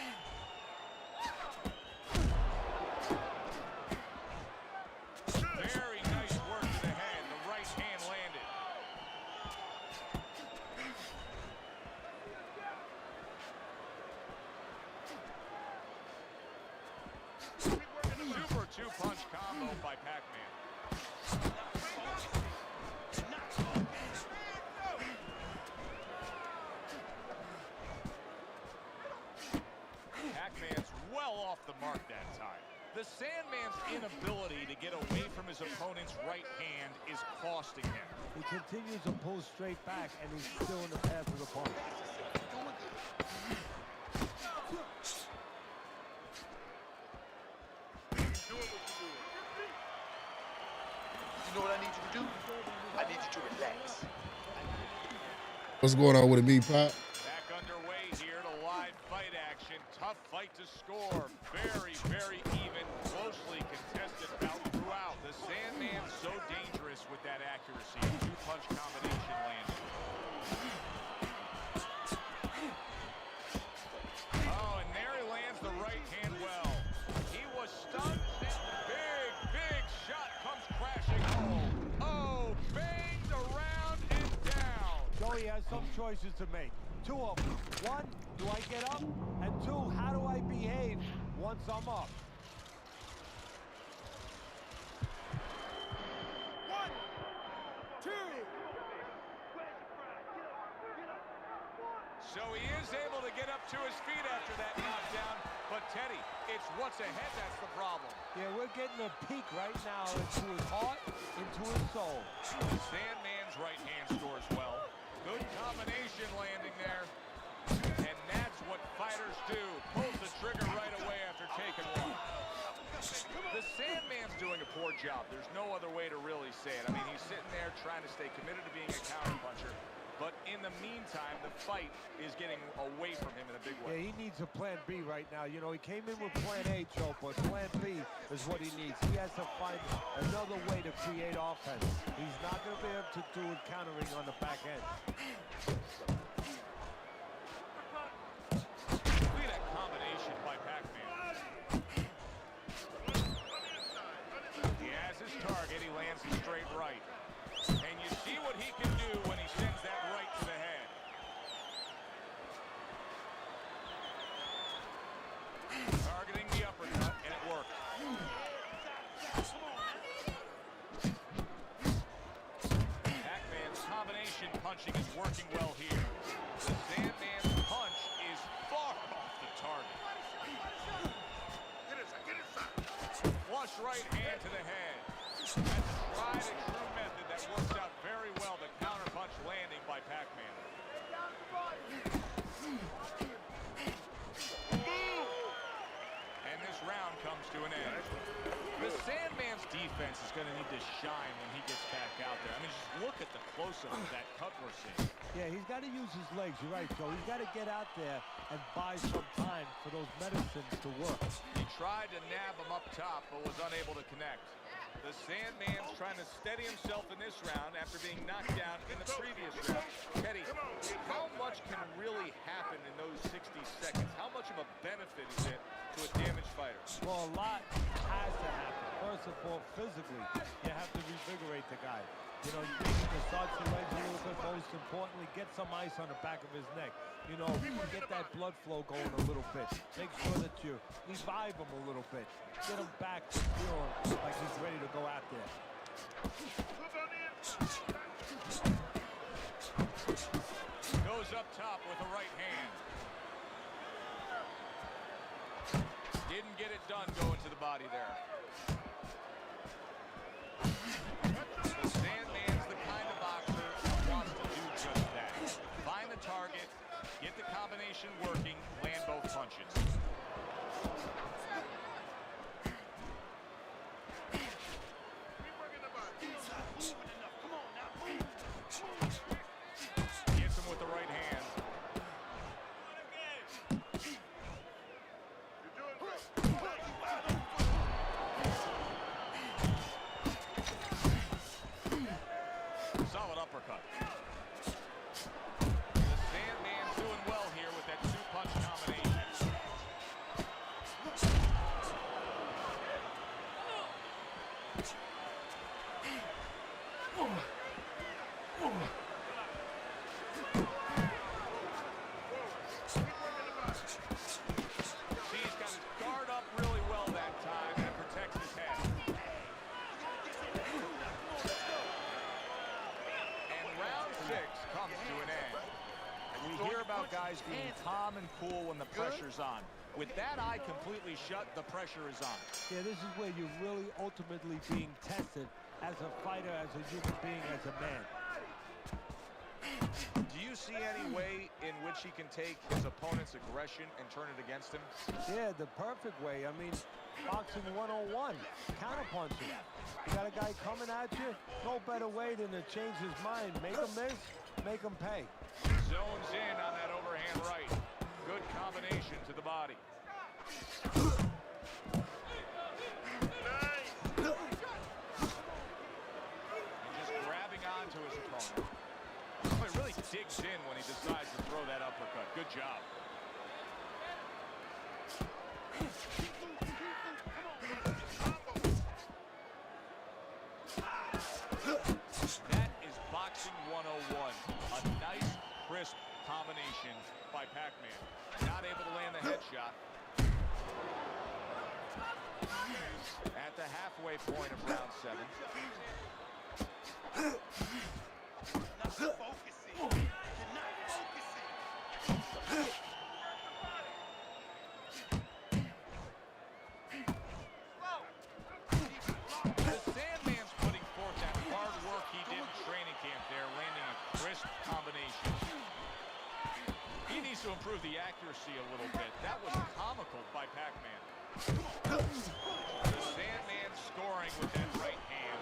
Very nice work to the head. The right hand landed. Super two-punch combo by Pac-Man. Pac-Man's well off the mark that time. The Sandman's inability to get away from his opponent's right hand is costing him. He continues to pull straight back, and he's still in the path of the punch. You know what I need you to do? I need you to relax. What's going on with me, Pop? Back underway here to live fight action. Tough fight to score. Very, very even, closely contested bout throughout. The Sandman's so dangerous with that accuracy. Two-punch combination landing. Oh, and there he lands the right hand well. He was stunned. Big, big shot comes crashing home. Oh, banged around and down. Joey has some choices to make. Two of them. One, do I get up? And two, how do I behave once I'm up? One, two. So he is able to get up to his feet after that knockdown. But Teddy, it's what's ahead that's the problem. Yeah, we're getting a peek right now into his heart, into his soul. Sandman's right hand scores well. Good combination landing there. And that's what fighters do. Pulls the trigger right away after taking one. The Sandman's doing a poor job. There's no other way to really say it. I mean, he's sitting there trying to stay committed to being a counterpuncher. But in the meantime, the fight is getting away from him in a big way. Yeah, he needs needs a plan B right now. You know, he came in with plan A, Joe, but plan B is what he needs. He has to find another way to create offense. He's not going to be able to do it countering on the back end. Look at that combination by Pac-Man. He has his target. He lands a straight right. And you see what he can do when he sends that right to the head. Targeting the uppercut, and it worked. Pac-Man's combination punching is working well here. The Sandman's punch is far off the target. Flush right hand to the head. That's a tried and true method that works out very well. The counter punch landing by Pac-Man. And this round comes to an end. The Sandman's defense is going to need to shine when he gets back out there. I mean, just look at the close-up of that cut we're seeing. Yeah, he's got to use his legs. You're right, Joe. He's got to get out there and buy some time for those medicines to work. He tried to nab him up top, but was unable to connect. The Sandman's trying to steady himself in this round after being knocked down in the previous round. Teddy, how much can really happen in those 60 seconds? How much of a benefit is it to a damaged fighter? Well, a lot has to happen. First of all, physically, you have to revigorate the guy. You know, you massage the legs a little bit. Most importantly, get some ice on the back of his neck. You know, get that blood flow going a little bit. Make sure that you revive him a little bit. Get him back to feeling like he's ready to go out there. Goes up top with a right hand. Didn't get it done going to the body there. The Sandman's the kind of boxer who wants to do just that. Find the target, get the combination working, land both punches. Gets him with the right hand. Solid uppercut. The Sandman's doing well here with that two-punch combination. He's got his guard up really well that time and protects his head. And round 6 comes to an end. We hear about guys being calm and cool when the pressure's on. With that eye completely shut, the pressure is on. Yeah, this is where you're really ultimately being tested as a fighter, as a human being, as a man. Do you see any way in which he can take his opponent's aggression and turn it against him? Yeah, the perfect way. I mean, boxing 101, counterpunching. You got a guy coming at you, no better way than to change his mind. Make him miss, make him pay. Zones in on that overhand right. Good combination to the body. And just grabbing onto his opponent. He really digs in when he decides to throw that uppercut. Good job. That is boxing 101. A nice, crisp combination by Pac-Man. Not able to land the headshot. At the halfway point of round 7. Not focusing. You're not focusing. The Sandman's putting forth that hard work he did in training camp there, landing a crisp combination. He needs to improve the accuracy a little bit. That was comical by Pac-Man. The Sandman scoring with that right hand.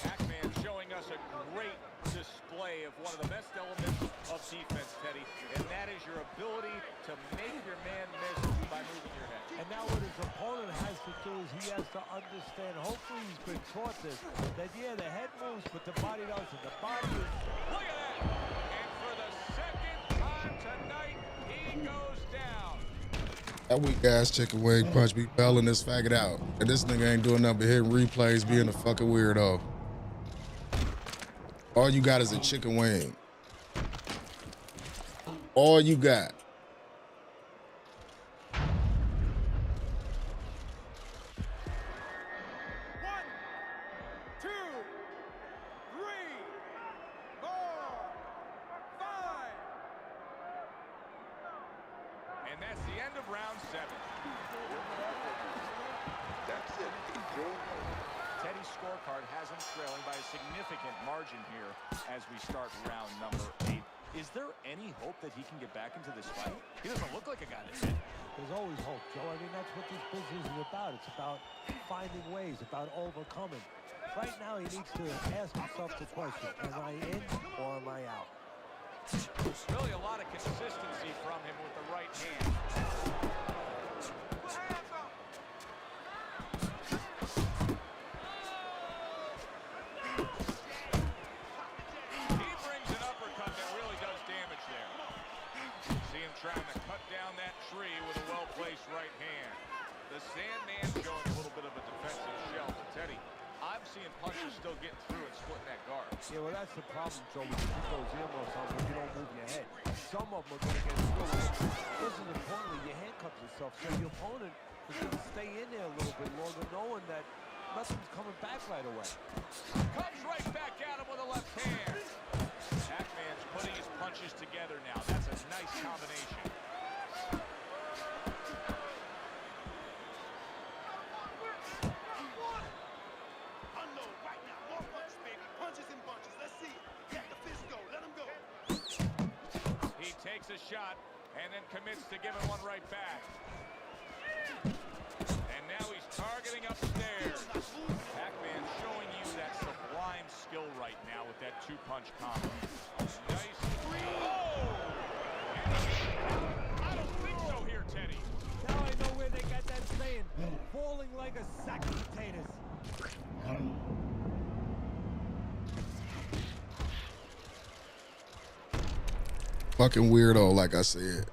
Pac-Man showing us a great display of of one of the best elements of defense, Teddy, and that is your ability to make your man miss by moving your head. And now what his opponent has to do is he has to understand, hopefully he's been taught this, that yeah, the head moves, but the body doesn't. The body is... Look at that! And for the second time tonight, he goes down. That weak ass chicken wing punch be bailing this faggot out. And this nigga ain't doing nothing but hitting replays, being a fucking weirdo. All you got is a chicken wing. All you got. And that's the end of round 7. That's it. Teddy's scorecard has him trailing by a significant margin here as we start round number 8. Is there any hope that he can get back into this fight? He doesn't look like a guy that's hit. There's always hope, Joe. I mean, that's what this business is about. It's about finding ways, about overcoming. Right now, he needs to ask himself the question, am I in or am I out? Really a lot of consistency from him with the right hand. He brings an uppercut that really does damage there. See him trying to cut down that tree with a well-placed right hand. The Sandman showing a little bit of a defensive shell, but Teddy, I'm seeing punches still getting through and splitting that guard. Yeah, well, that's the problem, Joe. When you keep those earmuffs on, when you don't move your head. Some of them are going to get through. This is importantly, you handcuff yourself, so your opponent is going to stay in there a little bit longer, knowing that nothing's coming back right away. Comes right back at him with a left hand. Pac-Man's putting his punches together now. That's a nice combination. Takes a shot and then commits to giving one right back. And now he's targeting upstairs. Pac-Man showing you that sublime skill right now with that two-punch combo. Nice. Oh! I don't think so here, Teddy. Now I know where they got that saying, falling like a sack of potatoes. Fucking weirdo, like I said.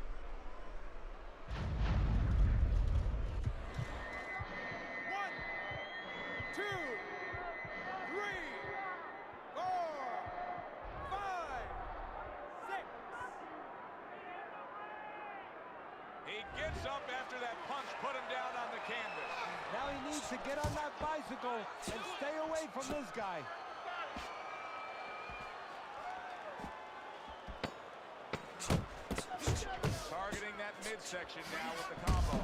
He gets up after that punch put him down on the canvas. Now he needs to get on that bicycle and stay away from this guy. Targeting that midsection now with the combo.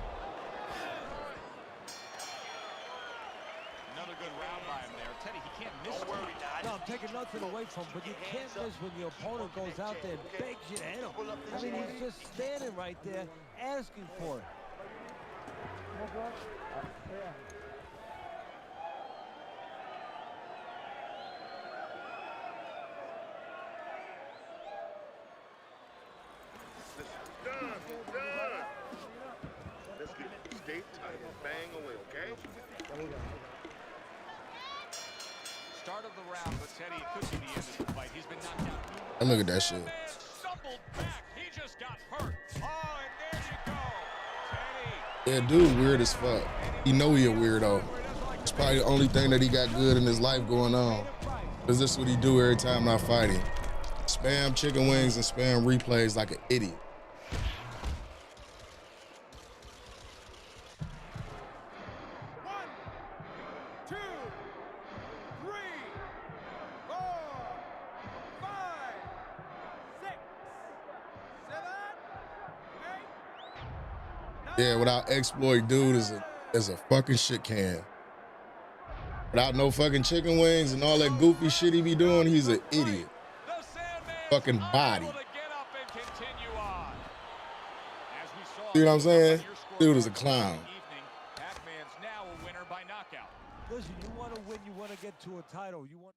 Another good round by him there. Teddy, he can't miss. Don't worry, Dad. No, I'm taking nothing away from him, but you can't miss when your opponent goes out there and begs you to hit him. I mean, he's just standing right there asking for it. Let's get stay tight and bang away, okay? Start of the round, but Teddy, it could be the end of the fight. He's been knocked out. And look at that shit. Man stumbled back. He just got hurt. Oh, and there you go. Teddy. Yeah, dude, weird as fuck. You know he a weirdo. It's probably the only thing that he got good in his life going on. Because this is what he do every time I fight him. Spam chicken wings and spam replays like an idiot. Yeah, without exploit, dude is a fucking shit can. Without no fucking chicken wings and all that goofy shit he be doing, he's an idiot. Fucking body. See what I'm saying? Dude is a clown. Pac-Man's now a winner by knockout. Listen, you want to win, you want to get to a title. You want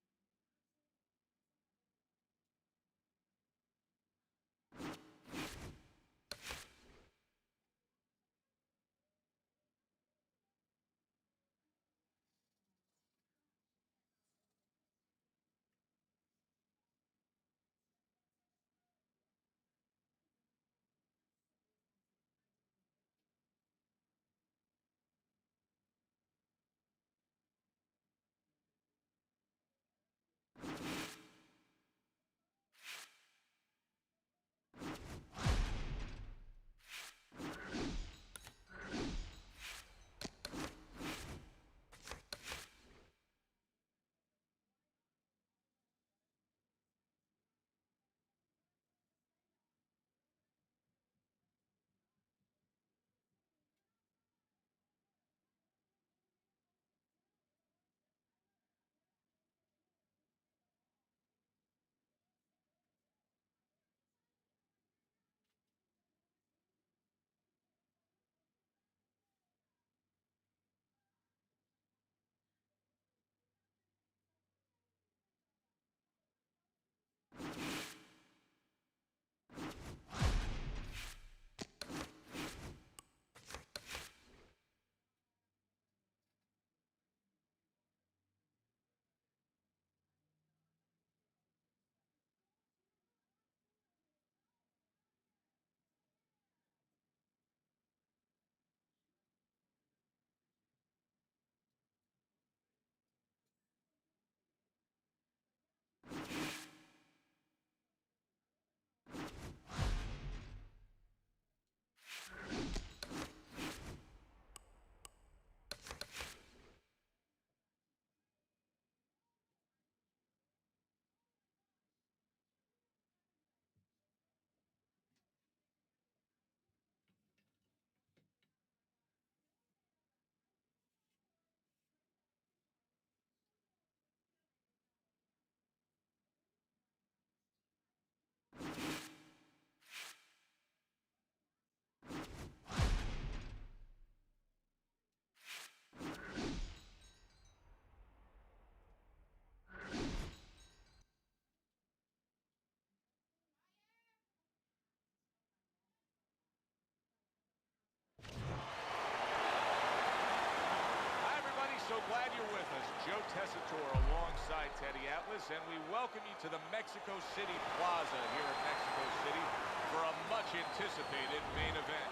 glad you're with us. Joe Tessitore alongside Teddy Atlas, and we welcome you to the Mexico City Plaza here in Mexico City for a much-anticipated main event.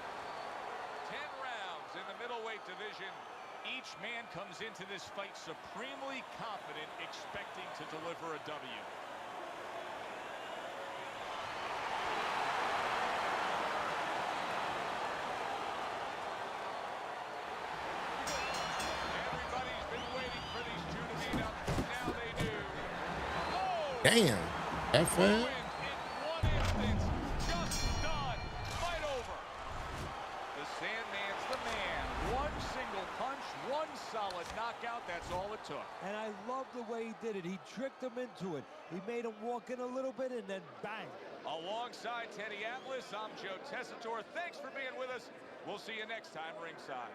10 rounds in the middleweight division. Each man comes into this fight supremely confident, expecting to deliver a W. Everybody's been waiting for these two to meet up. Now they do. Oh! Damn. That fast? Just done. Fight over. The Sandman's the man. One single punch, one solid knockout. That's all it took. And I love the way he did it. He tricked him into it. He made him walk in a little bit and then bang. Alongside Teddy Atlas, I'm Joe Tessitore. Thanks for being with us. We'll see you next time ringside.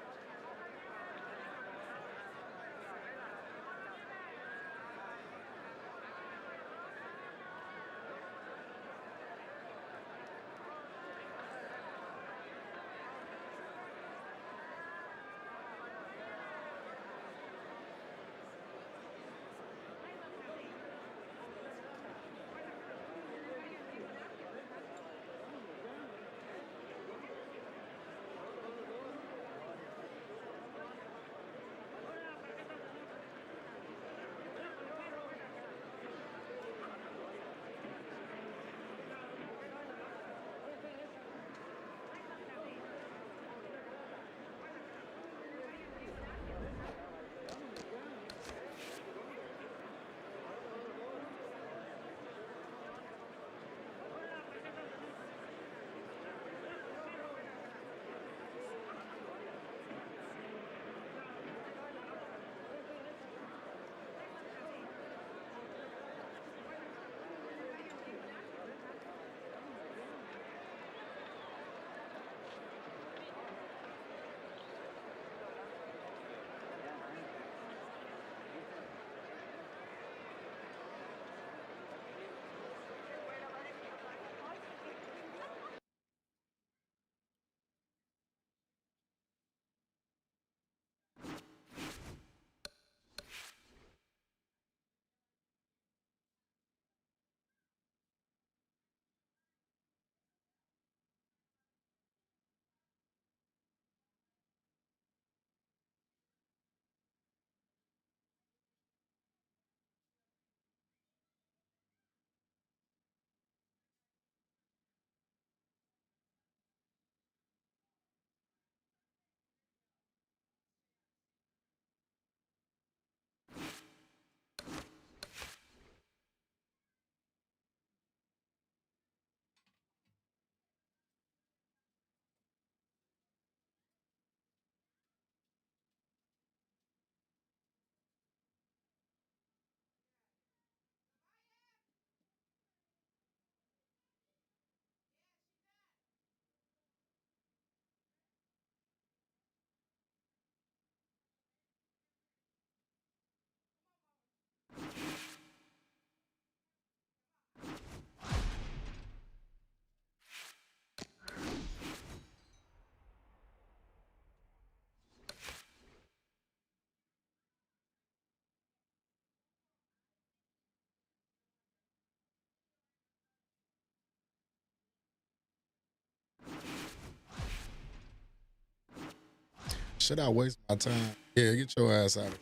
Should I waste my time? Yeah, get your ass out of here.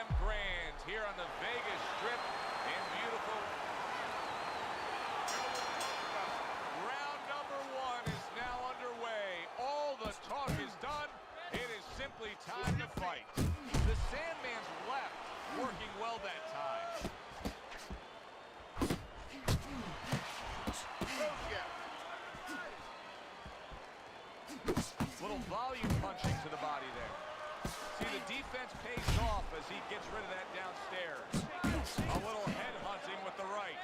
MGM Grand here on the Vegas Strip in beautiful. Round number 1 is now underway. All the talk is done. It is simply time to fight. The Sandman's left, working well that time. Little volume punching to the body there. See, the defense pays off as he gets rid of that downstairs. A little head hunting with the right.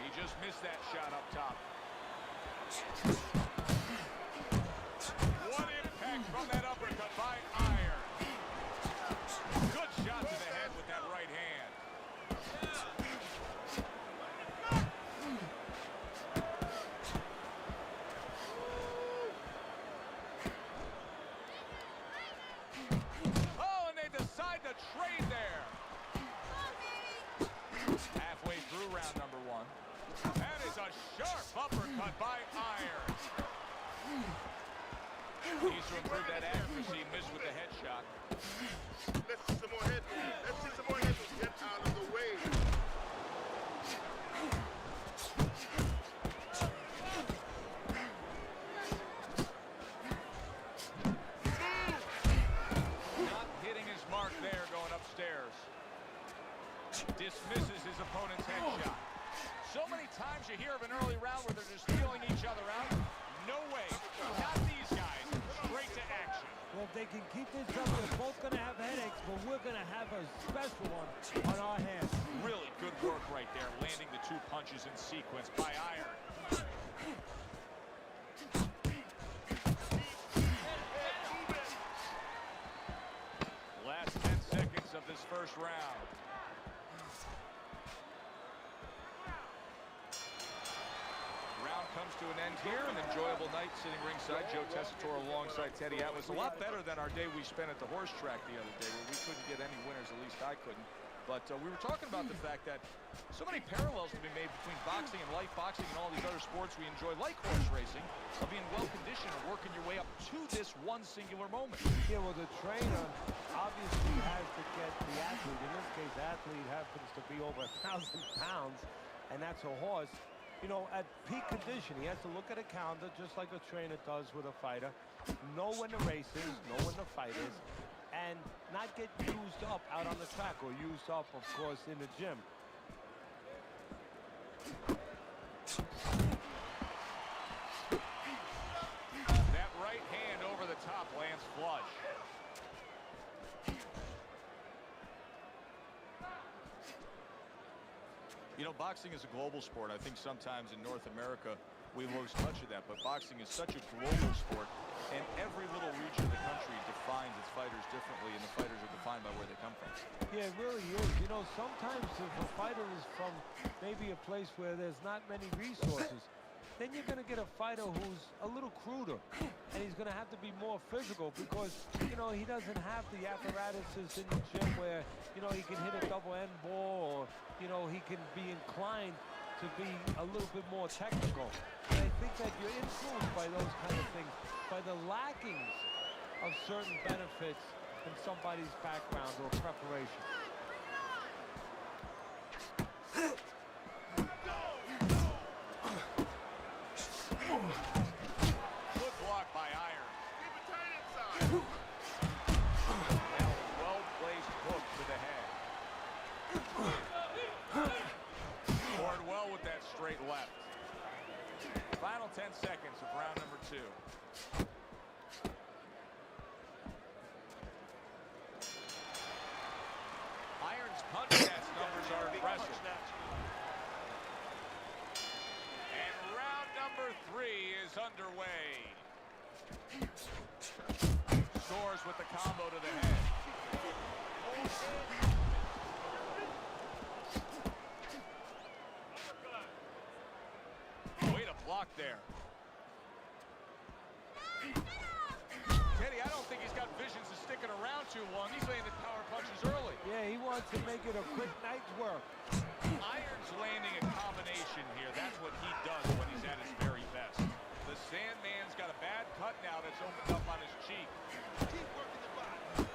He just missed that shot up top. What impact from that uppercut by Iron. Good shot to the head with that right hand. Oh, and they decide to trade there. Halfway through round number 1. That is a sharp uppercut by Iron. Needs to improve that accuracy. Missed with the headshot. Let's see some more head movement. Let's see some more head movement. Get out of the way. Not hitting his mark there going upstairs. Dismisses his opponent's headshot. So many times you hear of an early round where they're just feeling each other out. No way. Not these guys. Straight to action. Well, if they can keep this up, they're both going to have headaches, but we're going to have a special one on our hands. Really good work right there, landing the 2 punches in sequence by Iron. Last 10 seconds of this first round. Round comes to an end here. An enjoyable night sitting ringside. Joe Tessitore alongside Teddy Atlas. A lot better than our day we spent at the horse track the other day, where we couldn't get any winners, at least I couldn't. But we were talking about the fact that so many parallels to be made between boxing and light boxing and all these other sports we enjoy, like horse racing, of being well-conditioned and working your way up to this one singular moment. Yeah, well, the trainer obviously has to get the athlete. In this case, the athlete happens to be over 1,000 pounds, and that's a horse. You know, at peak condition, he has to look at a calendar just like a trainer does with a fighter, know when the race is, know when the fight is, and not get used up out on the track, or used up, of course, in the gym. That right hand over the top lands flush. You know, boxing is a global sport. I think sometimes in North America we lose touch of that, but boxing is such a global sport, and every little region of the country defines its fighters differently, and the fighters are defined by where they come from. Yeah, it really is. You know, sometimes if a fighter is from maybe a place where there's not many resources, then you're going to get a fighter who's a little cruder, and he's going to have to be more physical because, you know, he doesn't have the apparatuses in the gym where, you know, he can hit a double end ball, or, you know, he can be inclined to be a little bit more technical. And I think that you're influenced by those kind of things, by the lackings of certain benefits in somebody's background or preparation. Good block by Iron. Keep it tight inside. Now a well-placed hook to the head. Scored well with that straight left. Final 10 seconds of round number 2. Iron's punch stats numbers are impressive. And round number 3 is underway. Scores with the combo to the head. Way to block there. Teddy, I don't think he's got visions of sticking around too long. He's landing power punches early. Yeah, he wants to make it a quick night's work. Iron's landing a combination here. That's what he does when he's at his very best. The Sandman's got a bad cut now that's opened up on his cheek. Keep working the body.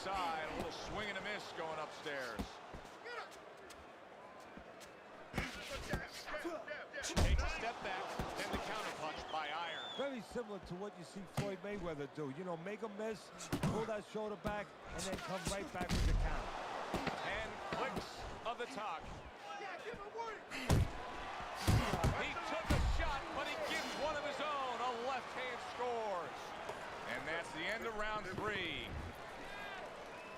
inside. A little swing and a miss going upstairs. Takes a step back, then the counterpunch by Iron. Very similar to what you see Floyd Mayweather do. You know, make a miss, pull that shoulder back, and then come right back with the count. And clicks of the talk. He took a shot, but he gives one of his own. A left hand scores. And that's the end of round 3.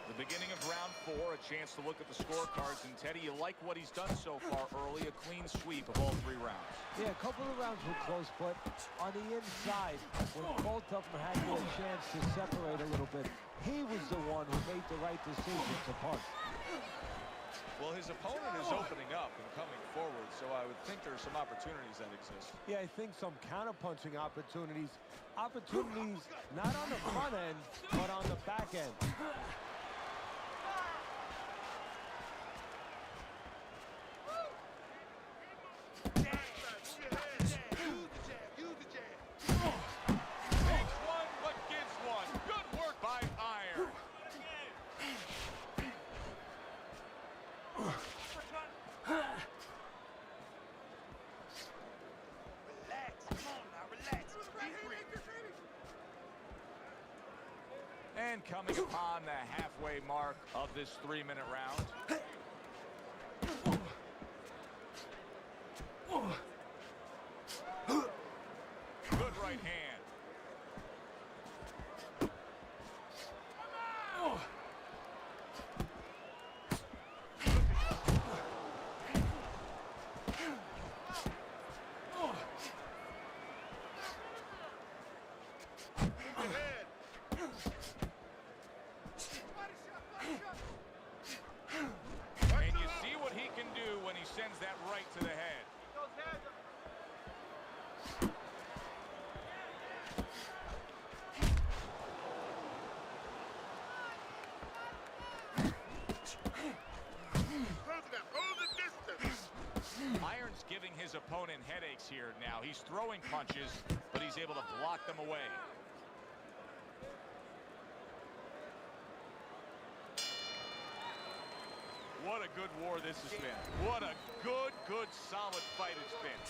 The beginning of round 4, a chance to look at the scorecards. And Teddy, you like what he's done so far early, a clean sweep of all 3 rounds. Yeah, a couple of rounds were close, but on the inside, when both of them had their chance to separate a little bit, he was the one who made the right decision to punch. Well, his opponent is opening up and coming forward, so I would think there are some opportunities that exist. Yeah, I think some counter-punching opportunities. Opportunities not on the front end, but on the back end. And coming upon the halfway mark of this 3-minute round. Good right hand. And you see what he can do when he sends that right to the head. Iron's giving his opponent headaches here now. He's throwing punches, but he's able to block them away. What a good war this has been. What a good, solid fight it's been.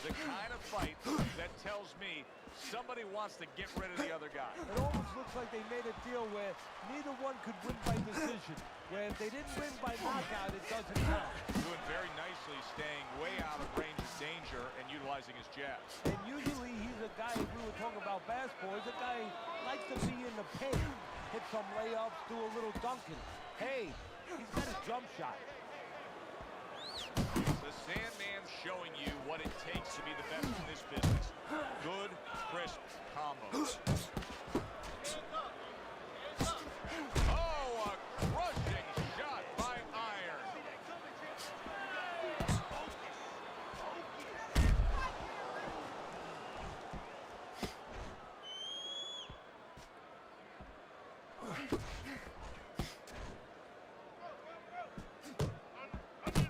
The kind of fight that tells me somebody wants to get rid of the other guy. It almost looks like they made a deal where neither one could win by decision. Where if they didn't win by knockout, it doesn't count. Doing very nicely, staying way out of range of danger and utilizing his jabs. And usually he's a guy, if we were talking about basketball, he's a guy who likes to be in the paint, hit some layups, do a little dunking. Hey, he's got a jump shot. The Sandman's showing you what it takes to be the best in this business. Good, crisp combos. Oh, a crushing shot by Iron.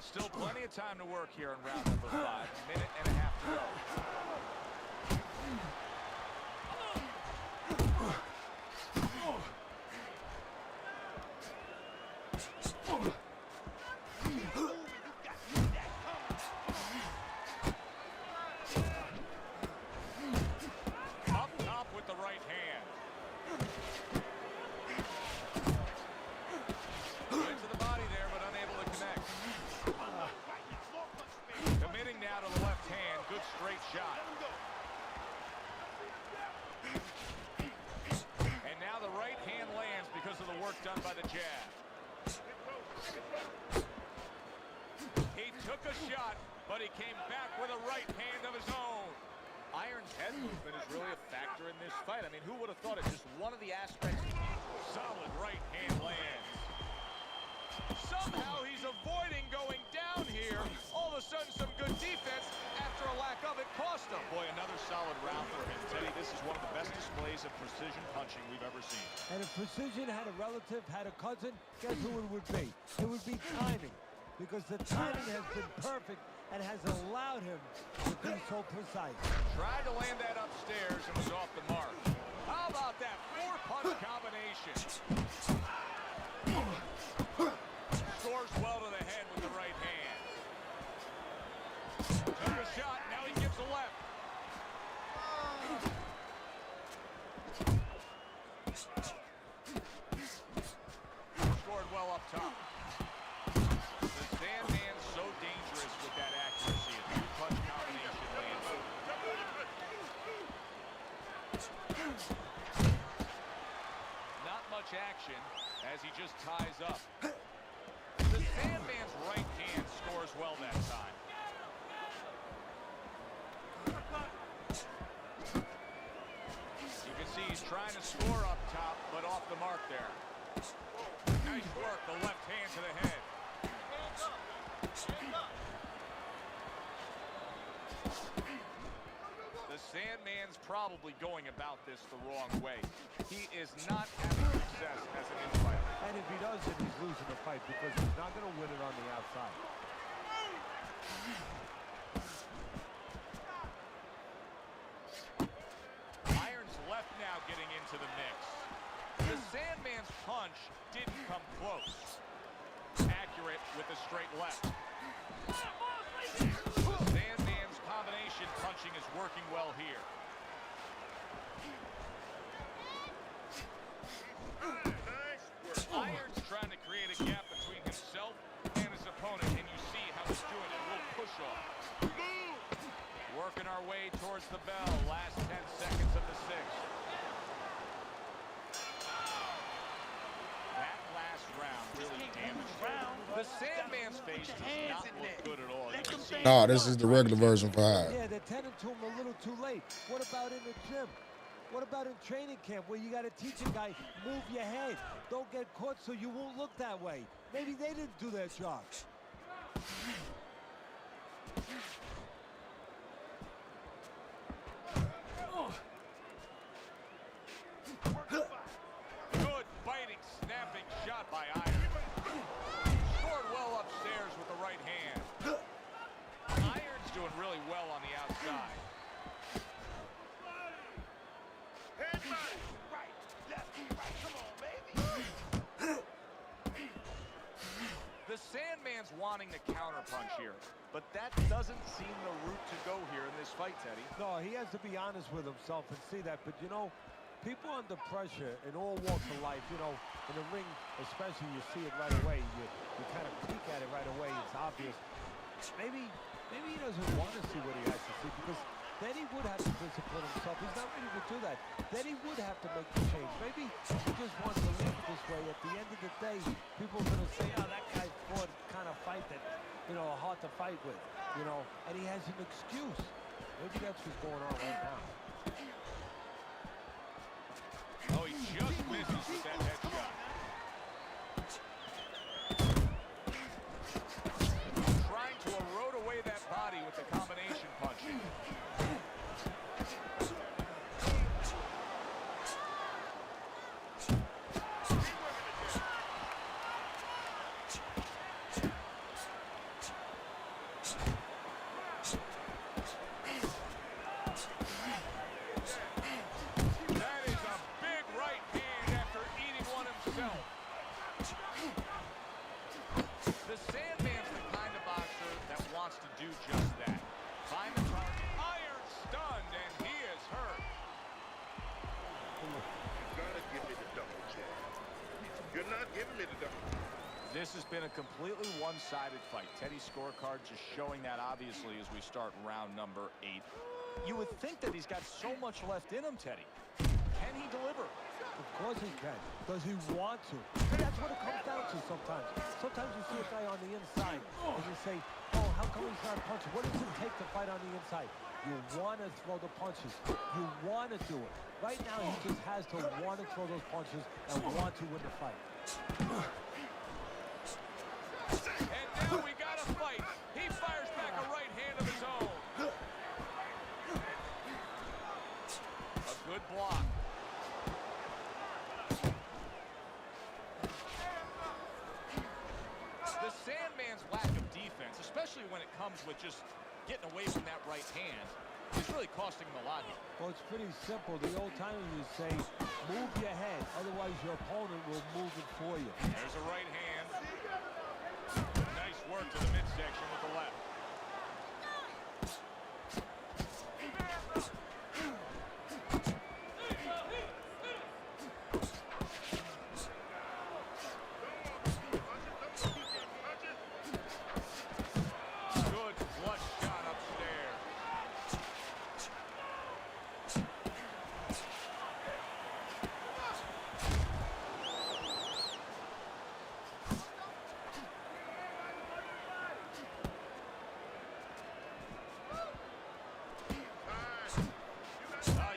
Still plenty of time to work here in round number 5. A minute and a half to go. Up top with the right hand. Went to the body there, but unable to connect. Committing now to the left hand. Good straight shot. And now the right hand lands because of the work done by the jab. He took a shot, but he came back with a right hand of his own. Iron's head movement is really a factor in this fight. I mean, who would have thought it? Just one of the aspects. Solid right hand lands. Somehow he's avoiding going down here. All of a sudden, some good defense after a lack of it cost him. Boy, another solid round for him. Teddy, this is one of the best displays of precision punching we've ever seen. And if precision had a relative, had a cousin, guess who it would be? It would be timing. Because the timing has been perfect and has allowed him to be so precise. Tried to land that upstairs and was off the mark. How about that 4-punch combination? scores well to the head with the right hand. Took a shot, now he gives a left. Scored well up top. The Sandman's so dangerous with that accuracy. A two-punch combination lands. Not much action as he just ties up. The Sandman's right hand scores well that time. You can see he's trying to score up top, but off the mark there. Nice work, the left hand to the head. The Sandman's probably going about this the wrong way. He is not having success as an infighter. And if he does, then he's losing the fight because he's not going to win it on the outside. Irons left now getting into the mix. The Sandman's punch didn't come close. Accurate with a straight left. The Sandman's combination punching is working well here. Irons trying to create a gap between himself and his opponent, and you see how he's doing it. A little push off. Working our way towards the bell. Last 10 seconds of the sixth. That last round really damaged him. The Sandman's face does not look good at all. You can see Nah, this is the regular version for Hyde. Yeah, they're tending to him a little too late. What about in the gym? What about in training camp where you got to teach a guy, move your head. Don't get caught so you won't look that way. Maybe they didn't do their job. good biting, snapping shot by Irons. Scored well upstairs with the right hand. Irons doing really well on the outside. The Sandman's wanting the counterpunch here, but that doesn't seem the route to go here in this fight, Teddy. No, he has to be honest with himself and see that. But, you know, people under pressure in all walks of life, you know, in the ring especially, you see it right away. You kind of peek at it right away. It's obvious. Maybe he doesn't want to see what he has to see because then he would have to discipline himself. He's not ready to do that. Then he would have to make the change. Maybe he just wants to leave it this way. At the end of the day, people are going to say, oh, that guy fought kind of fight that, you know, hard to fight with, you know, and he has an excuse. Maybe that's what's going on right now. Oh, he just misses with that headshot. Trying to erode away that body with the combination punching. That is a big right hand after eating one himself. The Sandman's the kind of boxer that wants to do just that. Find the target. Iron stunned, and he is hurt. You gotta give me the double jab. You're not giving me the double. This has been a completely one-sided fight. Teddy's scorecard just showing that obviously as we start round number 8. You would think that he's got so much left in him, Teddy. Can he deliver? Of course he can. Does he want to? And that's what it comes down to sometimes. Sometimes you see a guy on the inside and you say, oh, how come he's not punching? What does it take to fight on the inside? You want to throw the punches. You want to do it. Right now, he just has to want to throw those punches and want to win the fight. And now we got a fight. He fires back a right hand of his own. A good block. The Sandman's lack of defense, especially when it comes with just getting away from that right hand, is really costing him a lot here. Well, it's pretty simple. The old timers would say, move your head, otherwise your opponent will move it for you. There's a right hand. work to the midsection with the left. Good flush shot upstairs.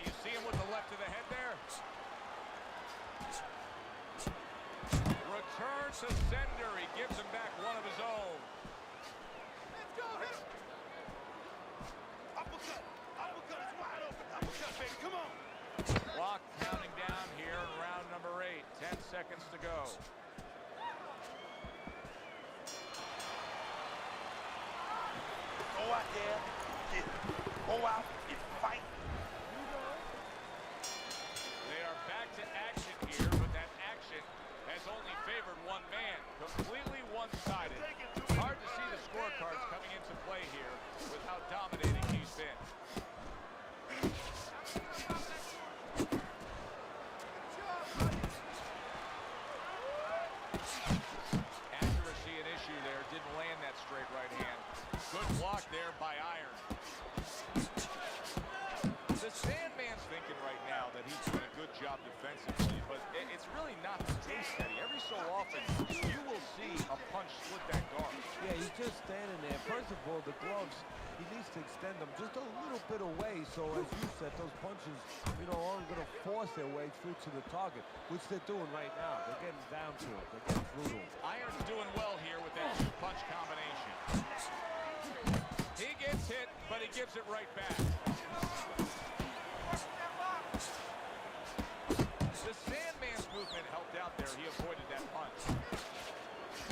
You see him with the left to the head there? Return to sender. He gives him back one of his own. Let's go, hit him. Uppercut. Uppercut is wide open. Uppercut, baby. Come on. Clock counting down here in round number 8. 10 seconds to go. Go out there. Get it. Go out and fight. They are back to action here, but that action has only favored one man. Completely one-sided. Hard to see the scorecards coming into play here with how dominating he's been. Accuracy an issue there. Didn't land that straight right hand. Good block there by Iron. The Sandman's thinking right now that he's doing a good job defensively, but it's really not the case, Teddy. Every so often, you will see a punch split that guard. Yeah, he's just standing there. First of all, the gloves, he needs to extend them just a little bit away, so as you said, those punches, aren't going to force their way through to the target, which they're doing right now. They're getting down to it. They're getting brutal. Iron's doing well here with that two-punch combination. He gets hit, but he gives it right back. The Sandman's movement helped out there. He avoided that punch.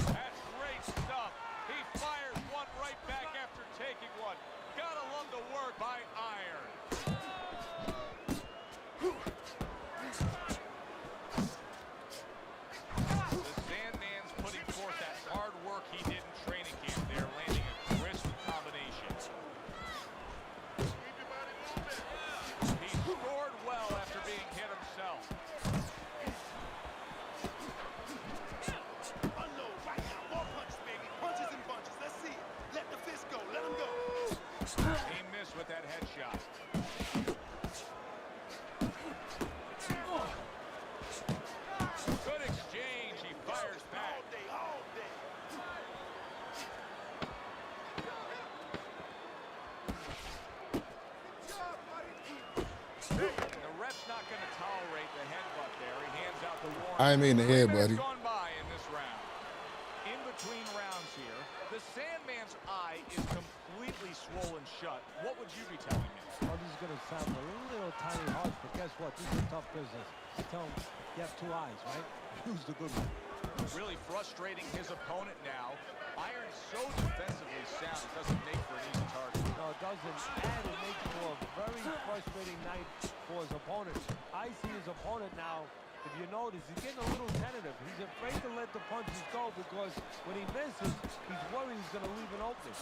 That's great stuff. He fires one right back after taking one. Gotta love the work by Iron. The Sandman's putting forth that hard work he did in training camp there, landing a crisp combination. He scored well after being hit himself. Unload right now. More punches, baby. Punches and bunches. Let's see it. Let the fist go. Let him go. He missed with that headshot. Good exchange. He fires back. All day, all day. The ref's not going to tolerate the headbutt there. He hands out the warning. I ain't mean to head, 3 minutes buddy. gone by in this round. In between rounds here, the Sandman's eye is completely swollen shut. What would you be telling me? Oh, this is going to sound a little tiny harsh, but guess what? This is a tough business. I tell him, you have 2 eyes, right? Use the good one. Really frustrating his opponent now. Iron's so defensively sound, it doesn't make for an easy target. No, it doesn't. And it makes for a very frustrating night for his opponent. I see his opponent now. If you notice, he's getting a little tentative. He's afraid to let the punches go because when he misses, he's worried he's going to leave an opening.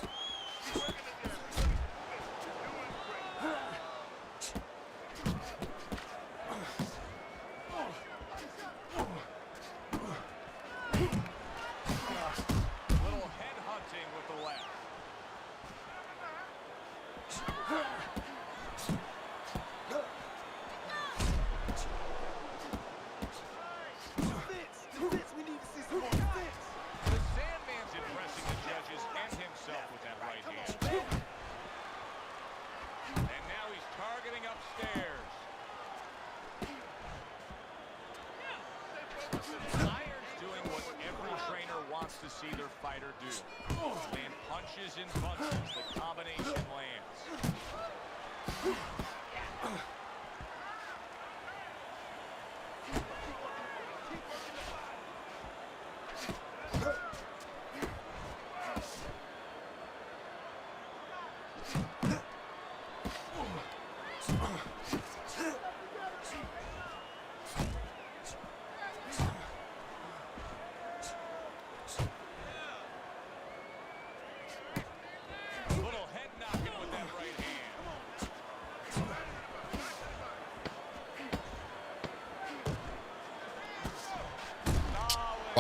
Little head hunting with the left. Defense. We need to see some more defense. The Sandman's impressing the judges and himself with that right hand. And now he's targeting upstairs. Iron's doing what every trainer wants to see their fighter do. Land punches and bunches. The combination lands.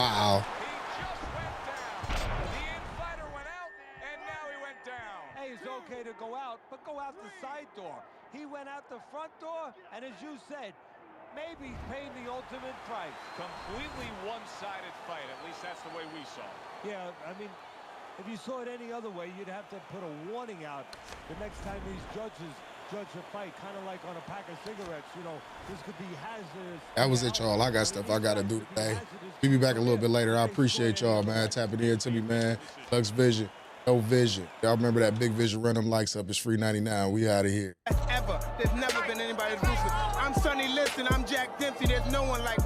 Wow. Hey, it's okay to go out, but go out the side door. He went out the front door, and as you said, maybe paying the ultimate price. Completely one-sided fight. At least that's the way we saw it. Yeah, I mean, if you saw it any other way, you'd have to put a warning out the next time these judges judge a fight, kind of like on a pack of cigarettes. You know, this could be hazardous. That was it, y'all. I got stuff I got to do today. We'll be back a little bit later. I appreciate y'all, man, tapping in to me, man. Lux Vision, no vision. Y'all remember that Big Vision? Run them likes up. It's free 99. We out of here. Ever. There's never been anybody as ruthless. I'm Sonny Liston. I'm Jack Dempsey. There's no one like me.